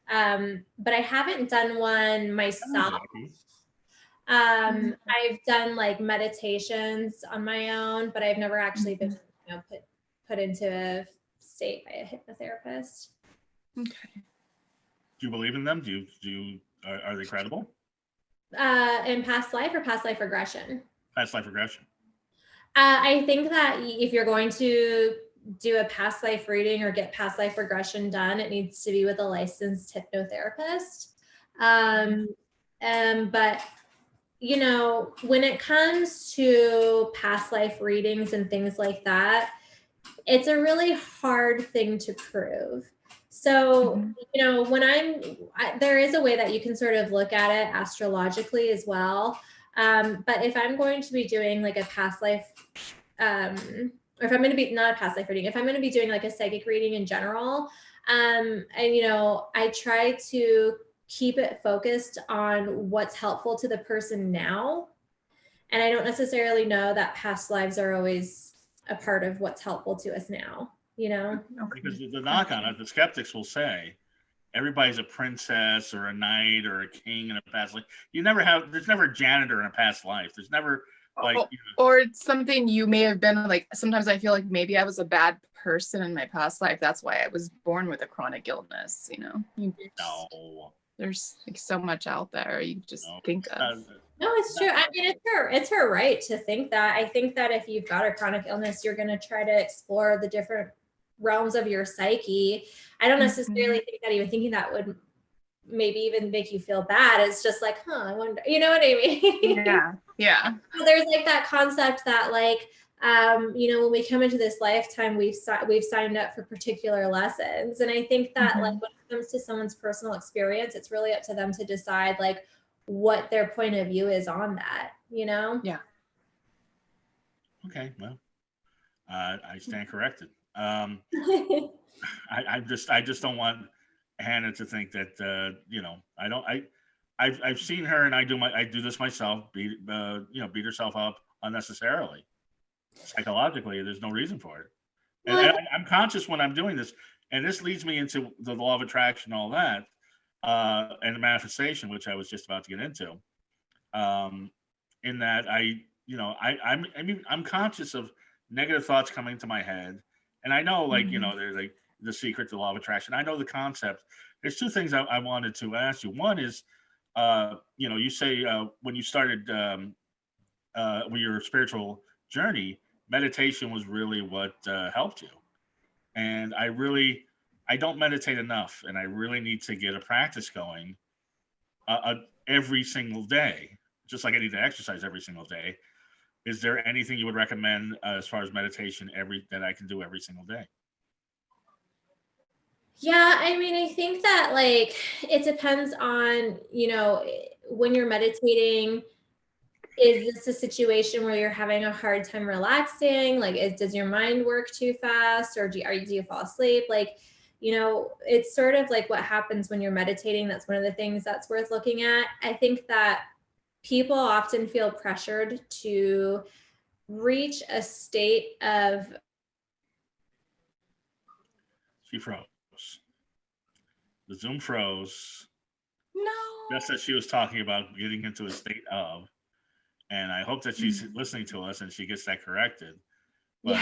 I haven't done one myself. I've done like meditations on my own, but I've never actually been put into a state by a hypnotherapist. Okay. Do you believe in them? Are they credible? In past life or past life regression? Past life regression. I think that if you're going to do a past life reading or get past life regression done, it needs to be with a licensed hypnotherapist. But when it comes to past life readings and things like that, it's a really hard thing to prove. So, there is a way that you can sort of look at it astrologically as well. But if I'm going to be doing like a past life, or if I'm going to be not a past life reading, if I'm going to be doing like a psychic reading in general, I try to keep it focused on what's helpful to the person now. And I don't necessarily know that past lives are always a part of what's helpful to us now, Because the knock on it, the skeptics will say, everybody's a princess or a knight or a king in a past life. There's never a janitor in a past life. There's never or it's something you may have been like. Sometimes I feel like maybe I was a bad person in my past life. That's why I was born with a chronic illness. There's like so much out there you just think of. No, it's true. I mean, it's her right to think that. I think that if you've got a chronic illness, you're going to try to explore the different realms of your psyche. I don't necessarily think that even thinking that would maybe even make you feel bad. It's just like, I wonder, you know what I mean? Yeah. So there's like that concept that like, when we come into this lifetime, we've signed up for particular lessons. And I think that like when it comes to someone's personal experience, it's really up to them to decide like what their point of view is on that, Yeah. Okay, well, I stand corrected. I just don't want Hannah to think that I've seen her and I do this myself, beat herself up unnecessarily. Psychologically, there's no reason for it. And I'm conscious when I'm doing this, and this leads me into the law of attraction, all that, and the manifestation, which I was just about to get into. In that I'm conscious of negative thoughts coming to my head, and I know, there's like the secret to the law of attraction. I know the concept. There's 2 things I wanted to ask you. One is, you say when you started with your spiritual journey, meditation was really what helped you. And I really I don't meditate enough, and I really need to get a practice going every single day, just like I need to exercise every single day. Is there anything you would recommend as far as meditation that I can do every single day? Yeah, I mean, I think that like it depends on, when you're meditating, is this a situation where you're having a hard time relaxing? Like, does your mind work too fast, or do you fall asleep? Like, it's sort of like what happens when you're meditating. That's one of the things that's worth looking at. I think that people often feel pressured to reach a state of. She froze. The Zoom froze. No. That's that she was talking about getting into a state of. And I hope that she's listening to us and she gets that corrected. But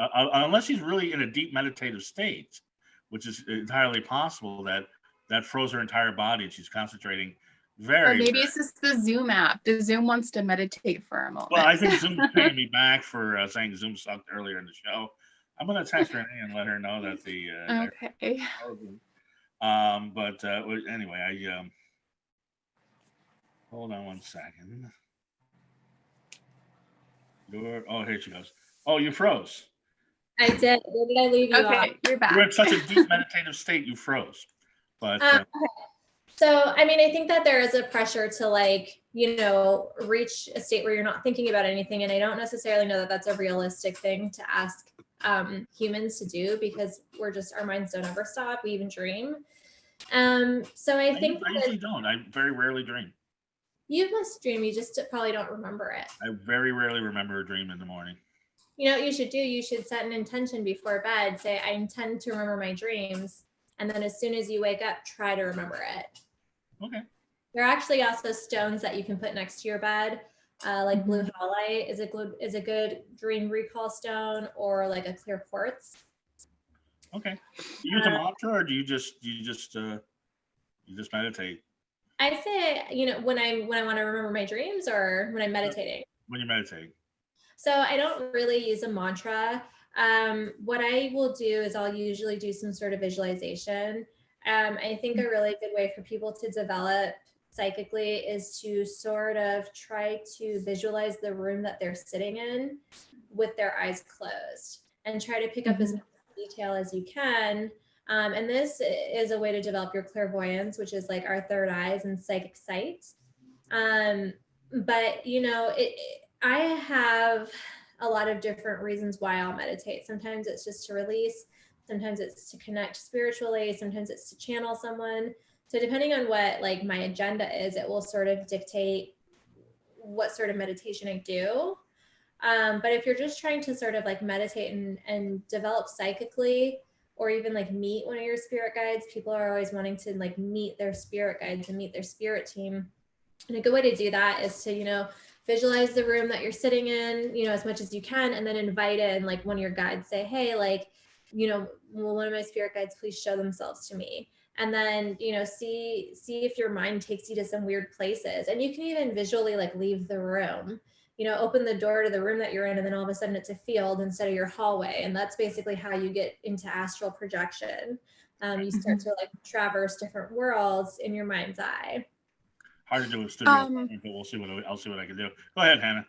unless she's really in a deep meditative state, which is entirely possible, that froze her entire body and she's concentrating Or maybe it's just the Zoom app. The Zoom wants to meditate for a moment. Well, I think Zoom's paying me back for saying Zoom sucked earlier in the show. I'm going to text Renee and let her know that the okay. But anyway, hold on one second. Here she goes. Oh, you froze. I did. Where did I leave you off? You're back. You're in such a deep meditative state, you froze. But okay. So, I mean, I think that there is a pressure to reach a state where you're not thinking about anything. And I don't necessarily know that that's a realistic thing to ask humans to do, because our minds don't ever stop. We even dream. So I think I usually don't. I very rarely dream. You must dream. You just probably don't remember it. I very rarely remember a dream in the morning. You know what you should do? You should set an intention before bed. Say, I intend to remember my dreams. And then as soon as you wake up, try to remember it. Okay. There are actually also stones that you can put next to your bed. Like blue halite is a good dream recall stone, or like a clear quartz. Okay. Do you use a mantra, or do you just meditate? I say, when I want to remember my dreams, or when I'm meditating. When you're meditating. So I don't really use a mantra. What I will do is I'll usually do some sort of visualization. I think a really good way for people to develop psychically is to sort of try to visualize the room that they're sitting in with their eyes closed, and try to pick up as much detail as you can. And this is a way to develop your clairvoyance, which is like our third eyes and psychic sight. But I have a lot of different reasons why I'll meditate. Sometimes it's just to release. Sometimes it's to connect spiritually. Sometimes it's to channel someone. So depending on what my agenda is, it will sort of dictate what sort of meditation I do. But if you're just trying to sort of meditate and develop psychically, or even meet one of your spirit guides, people are always wanting to meet their spirit guides and meet their spirit team. And a good way to do that is to, visualize the room that you're sitting in, as much as you can, and then invite in one of your guides. Say, hey, one of my spirit guides, please show themselves to me. And then, see if your mind takes you to some weird places. And you can even visually leave the room, open the door to the room that you're in, and then all of a sudden it's a field instead of your hallway. And that's basically how you get into astral projection. You start to traverse different worlds in your mind's eye. Hard to do in studio, but I'll see what I can do. Go ahead, Hannah.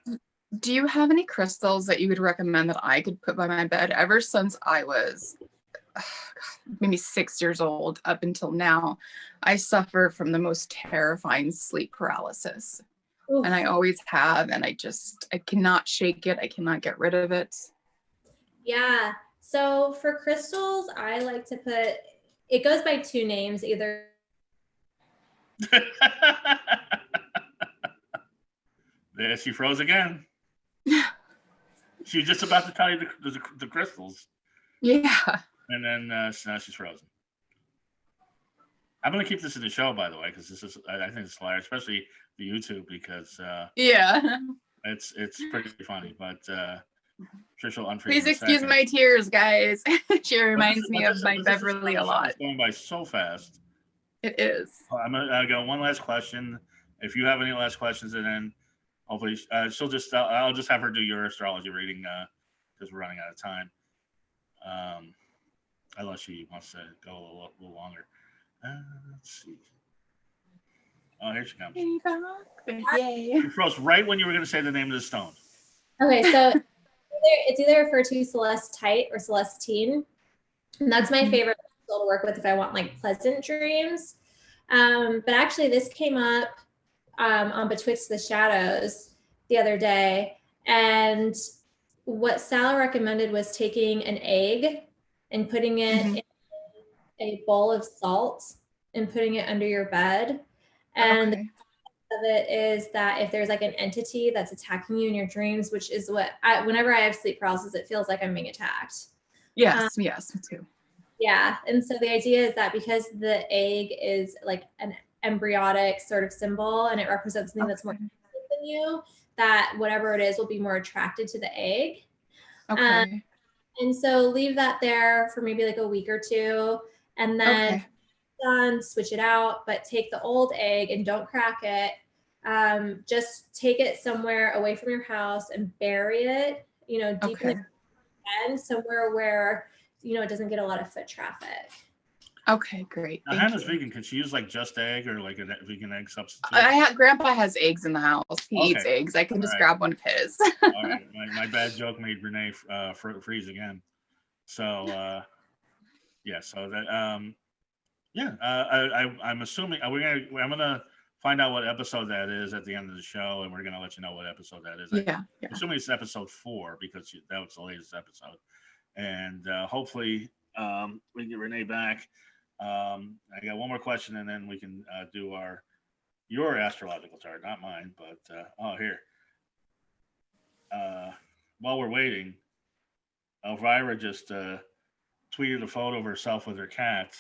Do you have any crystals that you would recommend that I could put by my bed? Ever since I was maybe 6 years old up until now, I suffer from the most terrifying sleep paralysis. Oof. And I always have, and I cannot shake it. I cannot get rid of it. Yeah. So for crystals, I like to put, it goes by two names, either. There she froze again. She was just about to tell you the crystals. Yeah. And then now she's frozen. I'm going to keep this in the show, by the way, because I think it's hilarious, especially the YouTube, because it's pretty funny. But Trisha, please excuse my tears, guys. She reminds me of my Beverly a lot. It's going by so fast. It is. I got one last question. If you have any last questions, and then hopefully I'll just have her do your astrology reading because we're running out of time. unless she wants to go a little longer. Let's see. Oh, here she comes. Yay. You froze right when you were going to say the name of the stone. Okay, so it's either referred to celestite or celestine. And that's my favorite crystal to work with if I want like pleasant dreams. But actually this came up on Betwixt the Shadows the other day. And what Sal recommended was taking an egg and putting it in a bowl of salt and putting it under your bed. And Okay. of it is that if there's like an entity that's attacking you in your dreams, which is what whenever I have sleep paralysis, it feels like I'm being attacked. Yes, yes, me too. Yeah. And so the idea is that because the egg is like an embryonic sort of symbol and it represents something that's more than you, that whatever it is will be more attracted to the egg. Okay. And so leave that there for maybe like a week or two, and then done, switch it out, but take the old egg and don't crack it. Just take it somewhere away from your house and bury it, you know, deep in the ground, somewhere where, you know, it doesn't get a lot of foot traffic. Okay, great. Now, Hannah's vegan. Can she use like just egg or like a vegan egg substitute? Grandpa has eggs in the house. He eats eggs. I can just grab one of his. All right. My bad joke made Renee freeze again. So yeah. So that yeah. I'm assuming I'm gonna find out what episode that is at the end of the show, and we're gonna let you know what episode that is. Yeah. I'm assuming it's episode 4 because that was the latest episode, and hopefully we can get Renee back. I got one more question, and then we can do your astrological chart, not mine. But here. While we're waiting, Elvira just tweeted a photo of herself with her cat.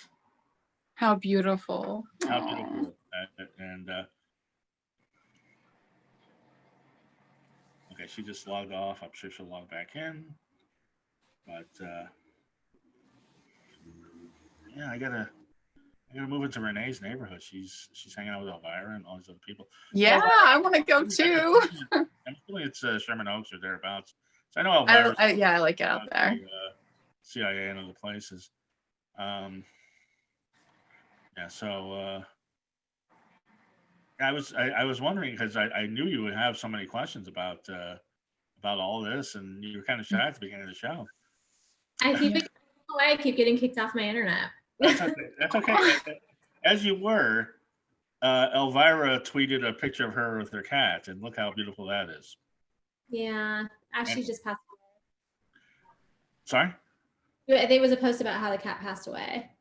How beautiful! How beautiful! And okay, she just logged off. I'm sure she'll log back in. But yeah, I gotta move into Renee's neighborhood. She's hanging out with Elvira and all these other people. Yeah, I want to go too. I'm assuming it's Sherman Oaks or thereabouts. So I know Elvira. I like it out there. CIA and other places. Yeah. So I was wondering because I knew you would have so many questions about all this, and you were kind of shy at the beginning of the show. I keep getting kicked off my internet. That's okay. As you were, Elvira tweeted a picture of her with her cat, and look how beautiful that is. Yeah, actually just passed away. Sorry? I think it was a post about how the cat passed away.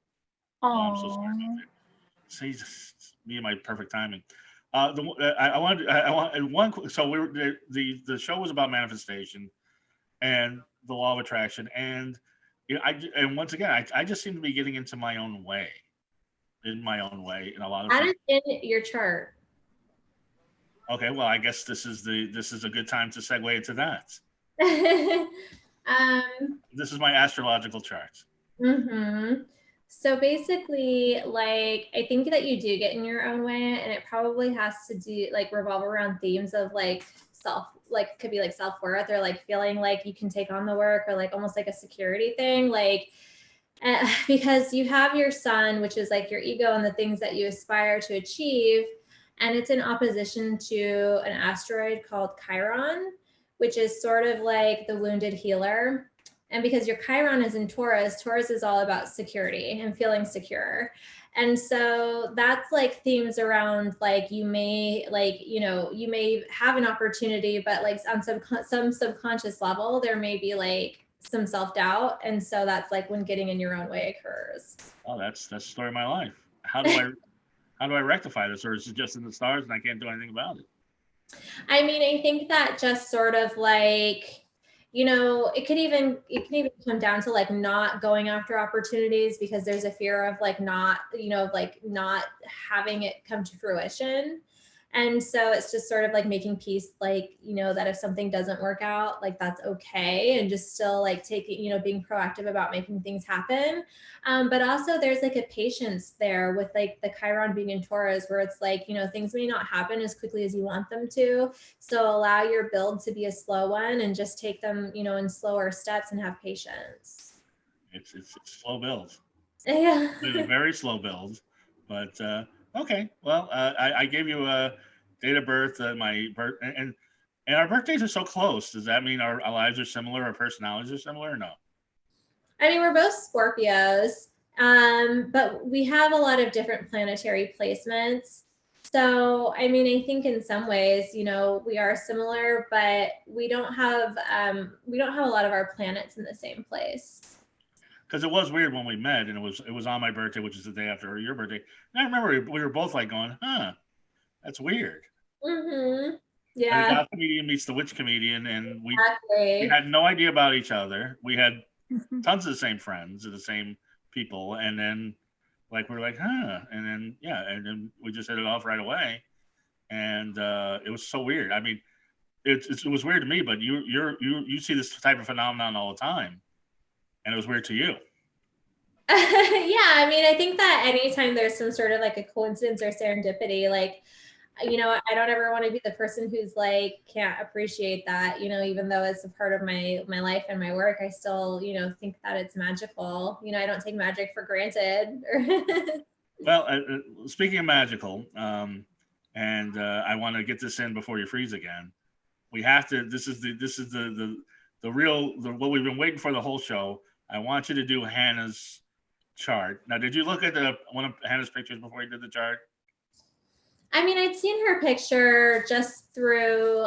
Oh, I'm so sorry about that. See, me and my perfect timing. So the show was about manifestation and the law of attraction, and once again, I just seem to be getting into my own way, in a lot of. That is in your chart. Okay, well, I guess this is a good time to segue into that. This is my astrological chart. Mm-hmm. So basically, like, I think that you do get in your own way, and it probably has to do like revolve around themes of like could be like self-worth, or like feeling like you can take on the work, or like almost like a security thing, like because you have your sun, which is like your ego and the things that you aspire to achieve, and it's in opposition to an asteroid called Chiron, which is sort of like the wounded healer. And because your Chiron is in Taurus, Taurus is all about security and feeling secure. And so that's like themes around like you may have an opportunity, but like on some subconscious level, there may be like some self-doubt. And so that's like when getting in your own way occurs. Oh, that's the story of my life. How do I rectify this, or is it just in the stars and I can't do anything about it? I mean, I think that just sort of like, you know, it can even come down to like not going after opportunities because there's a fear of like not having it come to fruition. And so it's just sort of like making peace, like, you know, that if something doesn't work out, like that's okay. And just still like taking, you know, being proactive about making things happen. But also there's like a patience there with like the Chiron being in Taurus, where it's like, you know, things may not happen as quickly as you want them to. So allow your build to be a slow one and just take them, you know, in slower steps and have patience. It's slow build. Yeah. It's a very slow build, but okay. Well, I gave you a date of birth, my birth, and our birthdays are so close. Does that mean our lives are similar, our personalities are similar, or no? I mean, we're both Scorpios, but we have a lot of different planetary placements. So, I mean, I think in some ways, you know, we are similar, but we don't have a lot of our planets in the same place. Because it was weird when we met, and it was on my birthday, which is the day after your birthday. And I remember we were both like going, "Huh, that's weird." Mm-hmm. And the Yeah, goth comedian meets the witch comedian, and we exactly. had no idea about each other. We had tons of the same friends and the same people, and then like we were like, "Huh," and then yeah, and then we just hit it off right away, and it was so weird. I mean, it was weird to me, but you see this type of phenomenon all the time, and it was weird to you. Yeah, I mean, I think that anytime there's some sort of like a coincidence or serendipity, like, you know, I don't ever want to be the person who's like can't appreciate that, you know, even though it's a part of my life and my work, I still, you know, think that it's magical. You know, I don't take magic for granted. Well, speaking of magical, and I want to get this in before you freeze again. We have to. This is the real what we've been waiting for the whole show. I want you to do Hannah's chart. Now, did you look at one of Hannah's pictures before you did the chart? I mean, I'd seen her picture just through,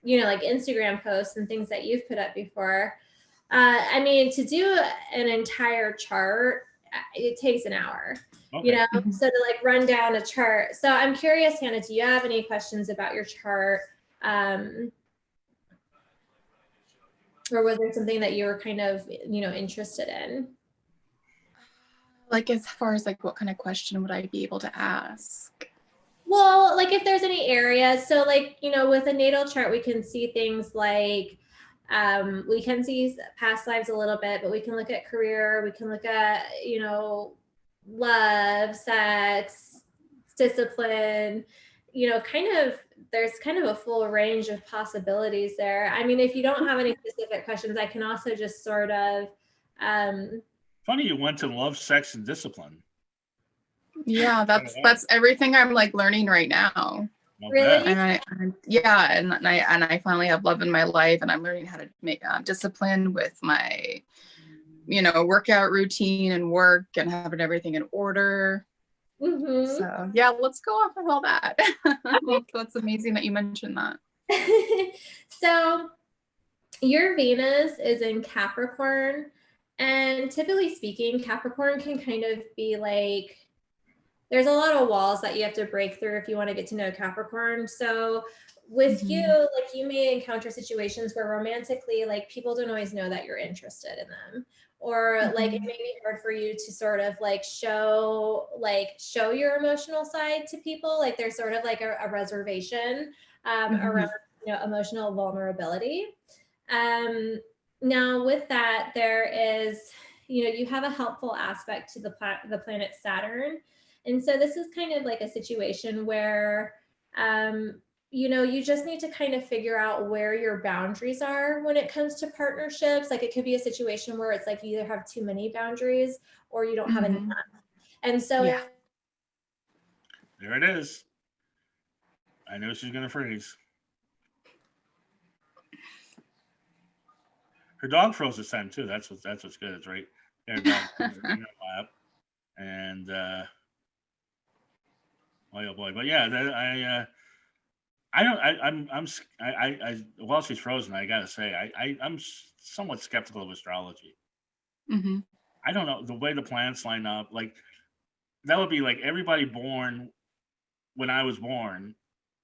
you know, like Instagram posts and things that you've put up before. I mean, to do an entire chart, it takes an hour, Okay. you know, so to like run down a chart. So I'm curious, Hannah, do you have any questions about your chart? Or was there something that you were kind of, you know, interested in? Like as far as like what kind of question would I be able to ask? Well, like if there's any areas, so like, you know, with a natal chart, we can see things like, we can see past lives a little bit, but we can look at career, we can look at, you know, love, sex, discipline, you know, there's kind of a full range of possibilities there. I mean, if you don't have any specific questions, I can also just sort of, Funny you went to love, sex, and discipline. Yeah, that's everything I'm like learning right now. Really? And I finally have love in my life, and I'm learning how to make discipline with my, you know, workout routine and work and having everything in order. Mm-hmm. So yeah, let's go off with all that. That's amazing that you mentioned that. So your Venus is in Capricorn, and typically speaking, Capricorn can kind of be like, there's a lot of walls that you have to break through if you want to get to know Capricorn. So with you, like you may encounter situations where romantically, like people don't always know that you're interested in them, or like it may be hard for you to sort of like show your emotional side to people. Like there's sort of like a reservation around, you know, emotional vulnerability. Now with that, there is, you know, you have a helpful aspect to the planet Saturn. And so this is kind of like a situation where, you know, you just need to kind of figure out where your boundaries are when it comes to partnerships. Like it could be a situation where it's like you either have too many boundaries or you don't have enough. And so yeah. There it is. I know she's gonna freeze. Her dog froze this time too. That's what's good. It's right there. Dog in her lap. And oh boy, but yeah, while she's frozen, I gotta say, I'm somewhat skeptical of astrology. I don't know the way the planets line up. Like that would be like everybody born when I was born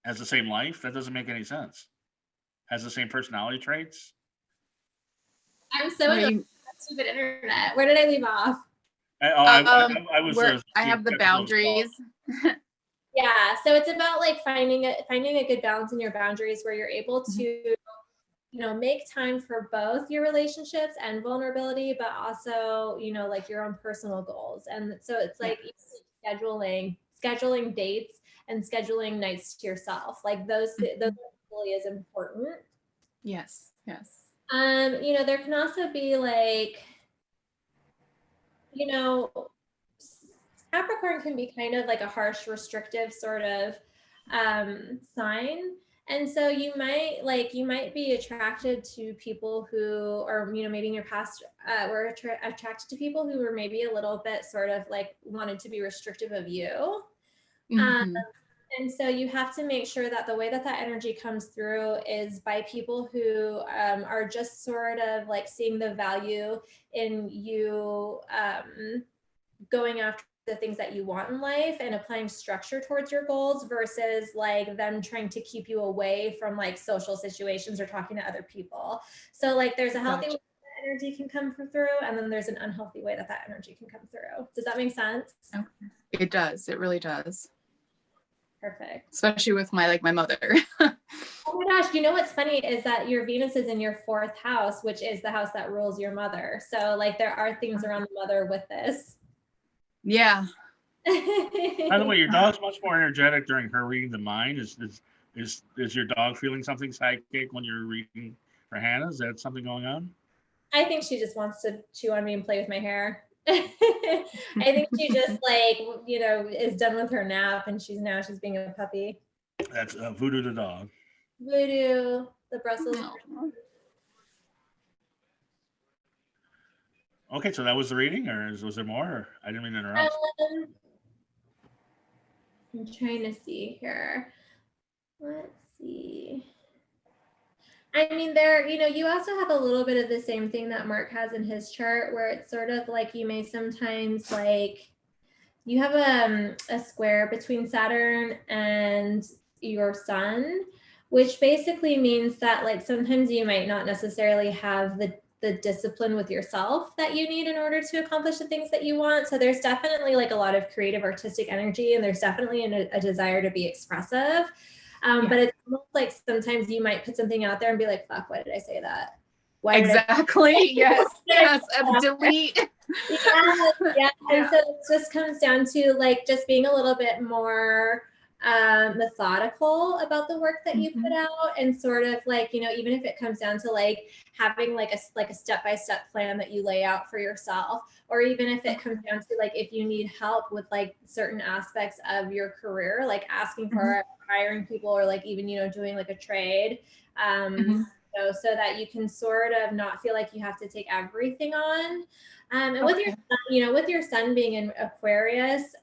has the same life. That doesn't make any sense. Has the same personality traits. I'm so annoyed. Stupid internet. Where did I leave off? I was. I have the boundaries. Yeah, so it's about like finding a good balance in your boundaries where you're able to, you know, make time for both your relationships and vulnerability, but also, you know, like your own personal goals. And so it's like scheduling dates and scheduling nights to yourself. Like those really is important. Yes. You know, there can also be like, you know, Capricorn can be kind of like a harsh, restrictive sort of sign. And so you might be attracted to people who, or, you know, maybe in your past were attracted to people who were maybe a little bit sort of like wanted to be restrictive of you. And so you have to make sure that the way that that energy comes through is by people who are just sort of like seeing the value in you going after the things that you want in life and applying structure towards your goals versus like them trying to keep you away from like social situations or talking to other people. So like there's a healthy way that energy can come through, and then there's an unhealthy way that that energy can come through. Does that make sense? Okay. It does. It really does. Perfect. Especially with my mother. Oh my gosh, you know what's funny is that your Venus is in your 4th house, which is the house that rules your mother. So like there are things around the mother with this. Yeah. By the way, your dog's much more energetic during her reading than mine. Is your dog feeling something psychic when you're reading for Hannah? Is that something going on? I think she just wants to chew on me and play with my hair. I think she just like, you know, is done with her nap and she's being a puppy. That's Voodoo the dog. Voodoo, the Brussels. Okay, so that was the reading, or was there more? Or I didn't mean to interrupt. I'm trying to see here. Let's see. I mean, there, you know, you also have a little bit of the same thing that Mark has in his chart, where it's sort of like you may sometimes like, you have a square between Saturn and your sun, which basically means that like sometimes you might not necessarily have the discipline with yourself that you need in order to accomplish the things that you want. So there's definitely like a lot of creative artistic energy, and there's definitely a desire to be expressive. But it's almost like sometimes you might put something out there and be like, fuck, why did I say that? Why exactly. Yes. Yes. Delete. Yeah. And so it just comes down to like just being a little bit more methodical about the work that you put out, and sort of like, you know, even if it comes down to like having like a step-by-step plan that you lay out for yourself, or even if it comes down to like if you need help with like certain aspects of your career, like asking for hiring people, or like even, you know, doing like a trade, you know, so that you can sort of not feel like you have to take everything on. And with your son, you know, with your sun being in Aquarius,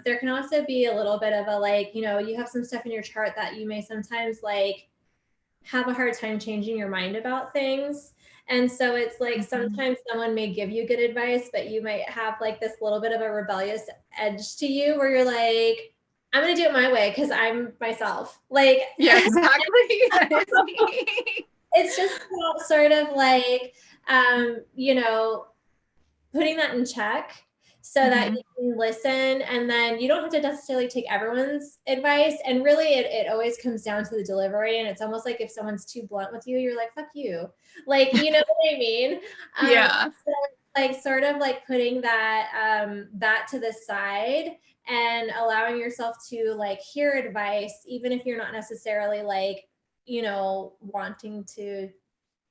there can also be a little bit of a like, you know, you have some stuff in your chart that you may sometimes like have a hard time changing your mind about things. And so it's like sometimes someone may give you good advice, but you might have like this little bit of a rebellious edge to you where you're like, I'm going to do it my way because I'm myself. Like, yeah, exactly. It's just sort of like, you know, putting that in check so that you can listen, and then you don't have to necessarily take everyone's advice. And really it always comes down to the delivery. And it's almost like if someone's too blunt with you, you're like, fuck you. Like, you know what I mean? Yeah. So like sort of like putting that, that to the side and allowing yourself to like hear advice, even if you're not necessarily like, you know, wanting to,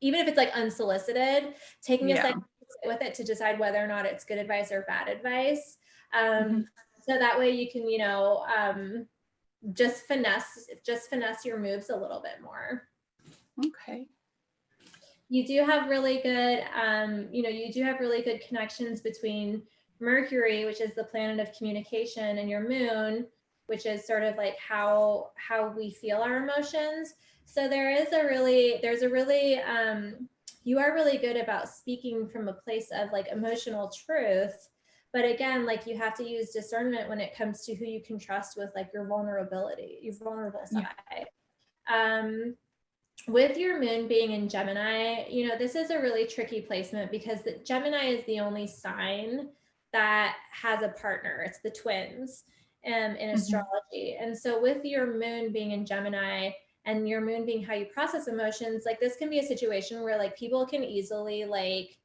even if it's like unsolicited, taking a second with it to decide whether or not it's good advice or bad advice. So that way you can, you know, just finesse your moves a little bit more. Okay. You do have really good, you know, you do have really good connections between Mercury, which is the planet of communication, and your moon, which is sort of like how we feel our emotions. So there's a really, you are really good about speaking from a place of like emotional truth. But again, like you have to use discernment when it comes to who you can trust with like your vulnerability, your vulnerable side. With your moon being in Gemini, you know, this is a really tricky placement because Gemini is the only sign that has a partner. It's the twins in astrology. And so with your moon being in Gemini, and your moon being how you process emotions, like this can be a situation where like people can easily like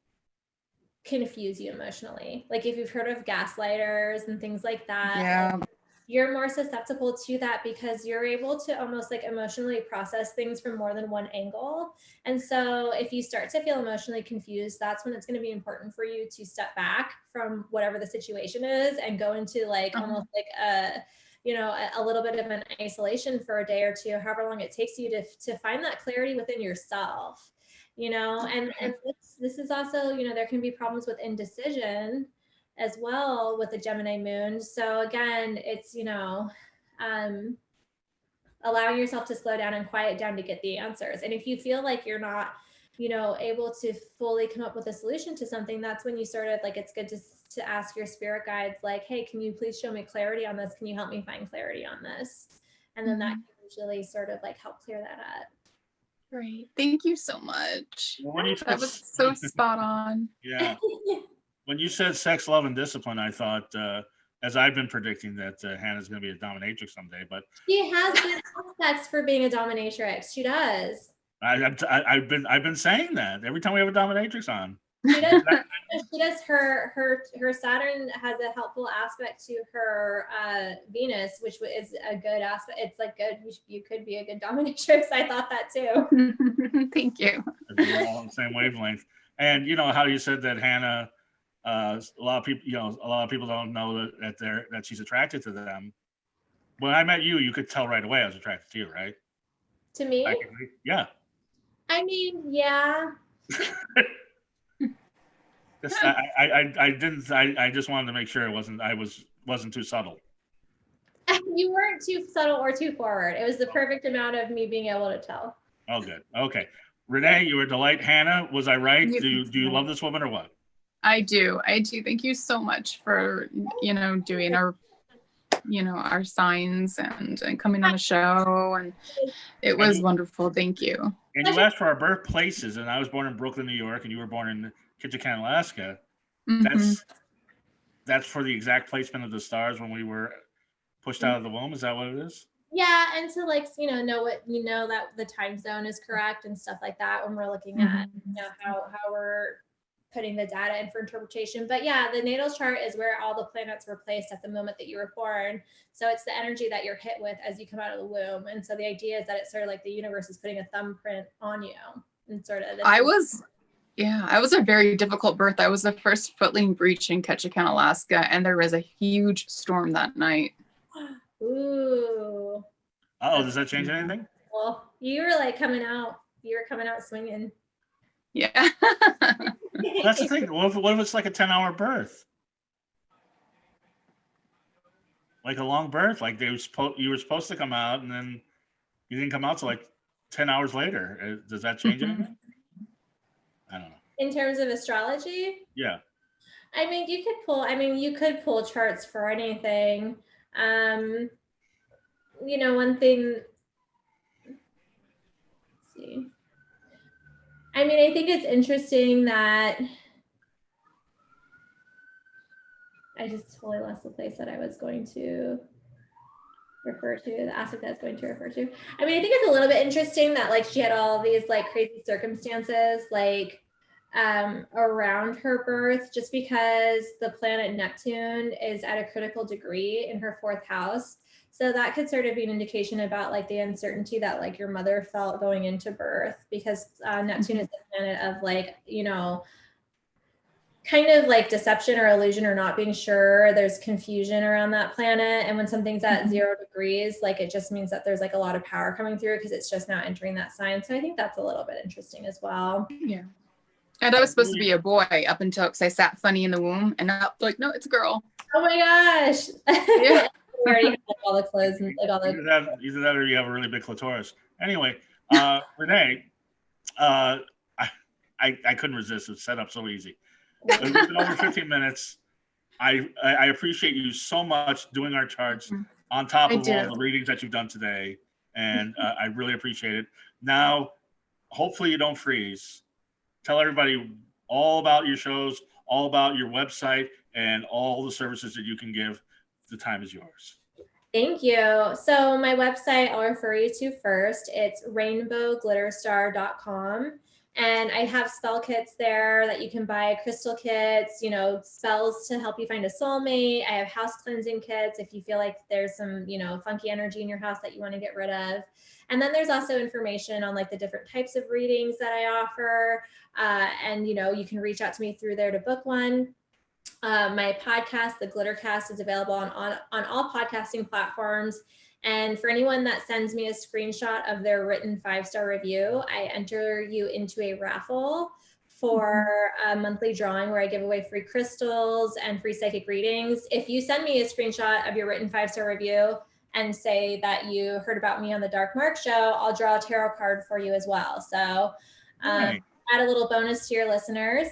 confuse you emotionally. Like if you've heard of gaslighters and things like that, like, you're more susceptible to that because you're able to almost like emotionally process things from more than one angle. And so if you start to feel emotionally confused, that's when it's going to be important for you to step back from whatever the situation is and go into like almost like a little bit of an isolation for a day or two, however long it takes you to find that clarity within yourself, and this is also, there can be problems with indecision as well with the Gemini moon. So again, it's, allowing yourself to slow down and quiet down to get the answers. And if you feel like you're not, able to fully come up with a solution to something, that's when you sort of like, it's good to ask your spirit guides, like, hey, can you please show me clarity on this? Can you help me find clarity on this? And then that can usually sort of like help clear that up. Great. Thank you so much. Well, that was so spot on. Yeah. When you said sex, love, and discipline, I thought, as I've been predicting, that Hannah's going to be a dominatrix someday. But she has good aspects for being a dominatrix. She does. I've been saying that every time we have a dominatrix on. She does. Her Saturn has a helpful aspect to her Venus, which is a good aspect. It's like good. You could be a good dominatrix. I thought that too. Thank you. We're all on the same wavelength. And you know how you said that Hannah, a lot of people don't know that she's attracted to them. When I met you, you could tell right away I was attracted to you, right? To me? Yeah. I mean, yeah. I just wanted to make sure I wasn't too subtle. You weren't too subtle or too forward. It was the perfect amount of me being able to tell. Oh, good. Okay. Renee, you were a delight. Hannah, was I right? Do you love this woman or what? I do. Thank you so much for, doing our signs and coming on the show. And it was wonderful. Thank you. And you asked for our birthplaces, and I was born in Brooklyn, New York, and you were born in Ketchikan, Alaska. Mm-hmm. That's for the exact placement of the stars when we were pushed out of the womb. Is that what it is? Yeah, and to know that the time zone is correct and stuff like that when we're looking at how we're putting the data in for interpretation. But yeah, the natal chart is where all the planets were placed at the moment that you were born. So it's the energy that you're hit with as you come out of the womb. And so the idea is that it's sort of like the universe is putting a thumbprint on you and sort of. I was a very difficult birth. I was the first footling breech in Ketchikan, Alaska, and there was a huge storm that night. Ooh. Oh, does that change anything? Well, you were coming out swinging. Yeah. That's the thing. What if it's like a 10-hour birth? Like a long birth? Like you were supposed to come out and then you didn't come out till like 10 hours later. Does that change anything? I don't know. In terms of astrology? Yeah. I mean, you could pull charts for anything. One thing, let's see. I mean, I think it's interesting that I just totally lost the place that I was going to refer to, the aspect that I was going to refer to. I mean, I think it's a little bit interesting that she had all these crazy circumstances around her birth, just because the planet Neptune is at a critical degree in her 4th house. So that could sort of be an indication about the uncertainty that your mother felt going into birth, because Neptune is the planet of kind of deception or illusion or not being sure. There's confusion around that planet. And when something's at 0 degrees, it just means that there's a lot of power coming through because it's just now entering that sign. So I think that's a little bit interesting as well. Yeah. And I was supposed to be a boy up until, because I sat funny in the womb, and now no, it's a girl. Oh my gosh. Yeah. We already have all the clothes and all the. Either that or you have a really big clitoris. Anyway, Renee, I couldn't resist. It's set up so easy. We've been over 15 minutes. I appreciate you so much doing our charts on top of all the readings that you've done today, and I really appreciate it. Now, hopefully you don't freeze. Tell everybody all about your shows, all about your website, and all the services that you can give. The time is yours. Thank you. So my website, I'll refer you to first. It's rainbowglitterstar.com. And I have spell kits there that you can buy, crystal kits, you know, spells to help you find a soulmate. I have house cleansing kits if you feel like there's some, you know, funky energy in your house that you want to get rid of. And then there's also information on like the different types of readings that I offer. And, you know, you can reach out to me through there to book one. My podcast, The Glittercast, is available on all podcasting platforms. And for anyone that sends me a screenshot of their written 5-star review, I enter you into a raffle for a monthly drawing where I give away free crystals and free psychic readings. If you send me a screenshot of your written 5-star review and say that you heard about me on the Dark Mark Show, I'll draw a tarot card for you as well. So add a little bonus to your listeners.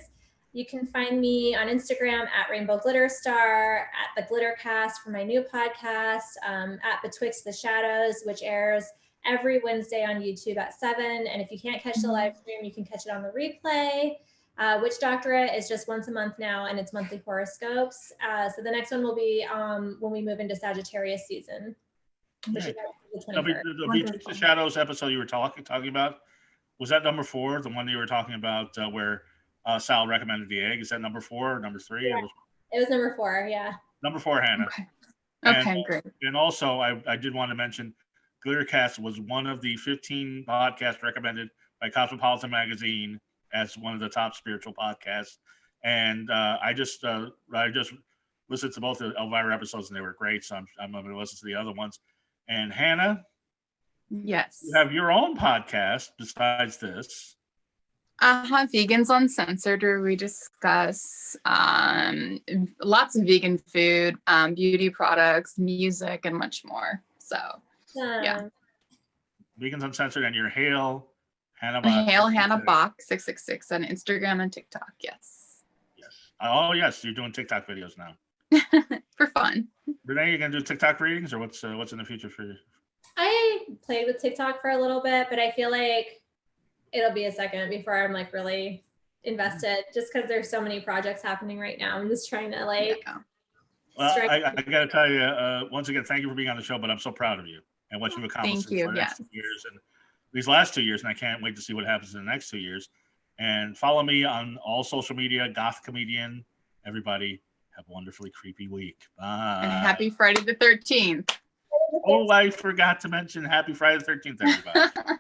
You can find me on Instagram at Rainbow Glitter Star, at The Glittercast for my new podcast, at Betwixt the Shadows, which airs every Wednesday on YouTube at 7. And if you can't catch the live stream, you can catch it on the replay. Witch Doctorate is just once a month now, and it's monthly horoscopes. So the next one will be when we move into Sagittarius season. Which is the 23rd. The Betwixt the Shadows episode you were talking about, was that number 4, the one you were talking about where Sal recommended the egg? Is that number 4 or number 3? Yeah. It was number 4, yeah. Number 4, Hannah. Okay, great. And also, I did want to mention, Glittercast was one of the 15 podcasts recommended by Cosmopolitan Magazine as one of the top spiritual podcasts. And I just listened to both the Elvira episodes, and they were great. So I'm going to listen to the other ones. And Hannah, yes, you have your own podcast besides this. Vegans Uncensored, where we discuss lots of vegan food, beauty products, music, and much more. So, yeah. Vegans Uncensored, and your Hail Hannah Bach 666 on Instagram and TikTok. Yes. Oh, yes, you're doing TikTok videos now. For fun. Renee, you're gonna do TikTok readings, or what's in the future for you? I played with TikTok for a little bit, but I feel like it'll be a second before I'm like really invested, just because there's so many projects happening right now. I'm just trying to like. Yeah. Well, I got to tell you, once again, thank you for being on the show, but I'm so proud of you and what you've accomplished in the next 2 years and these last 2 years, and I can't wait to see what happens in the next 2 years. And follow me on all social media, Goth Comedian. Everybody, have a wonderfully creepy week. Bye. And happy Friday the 13th. Oh, I forgot to mention happy Friday the 13th, everybody.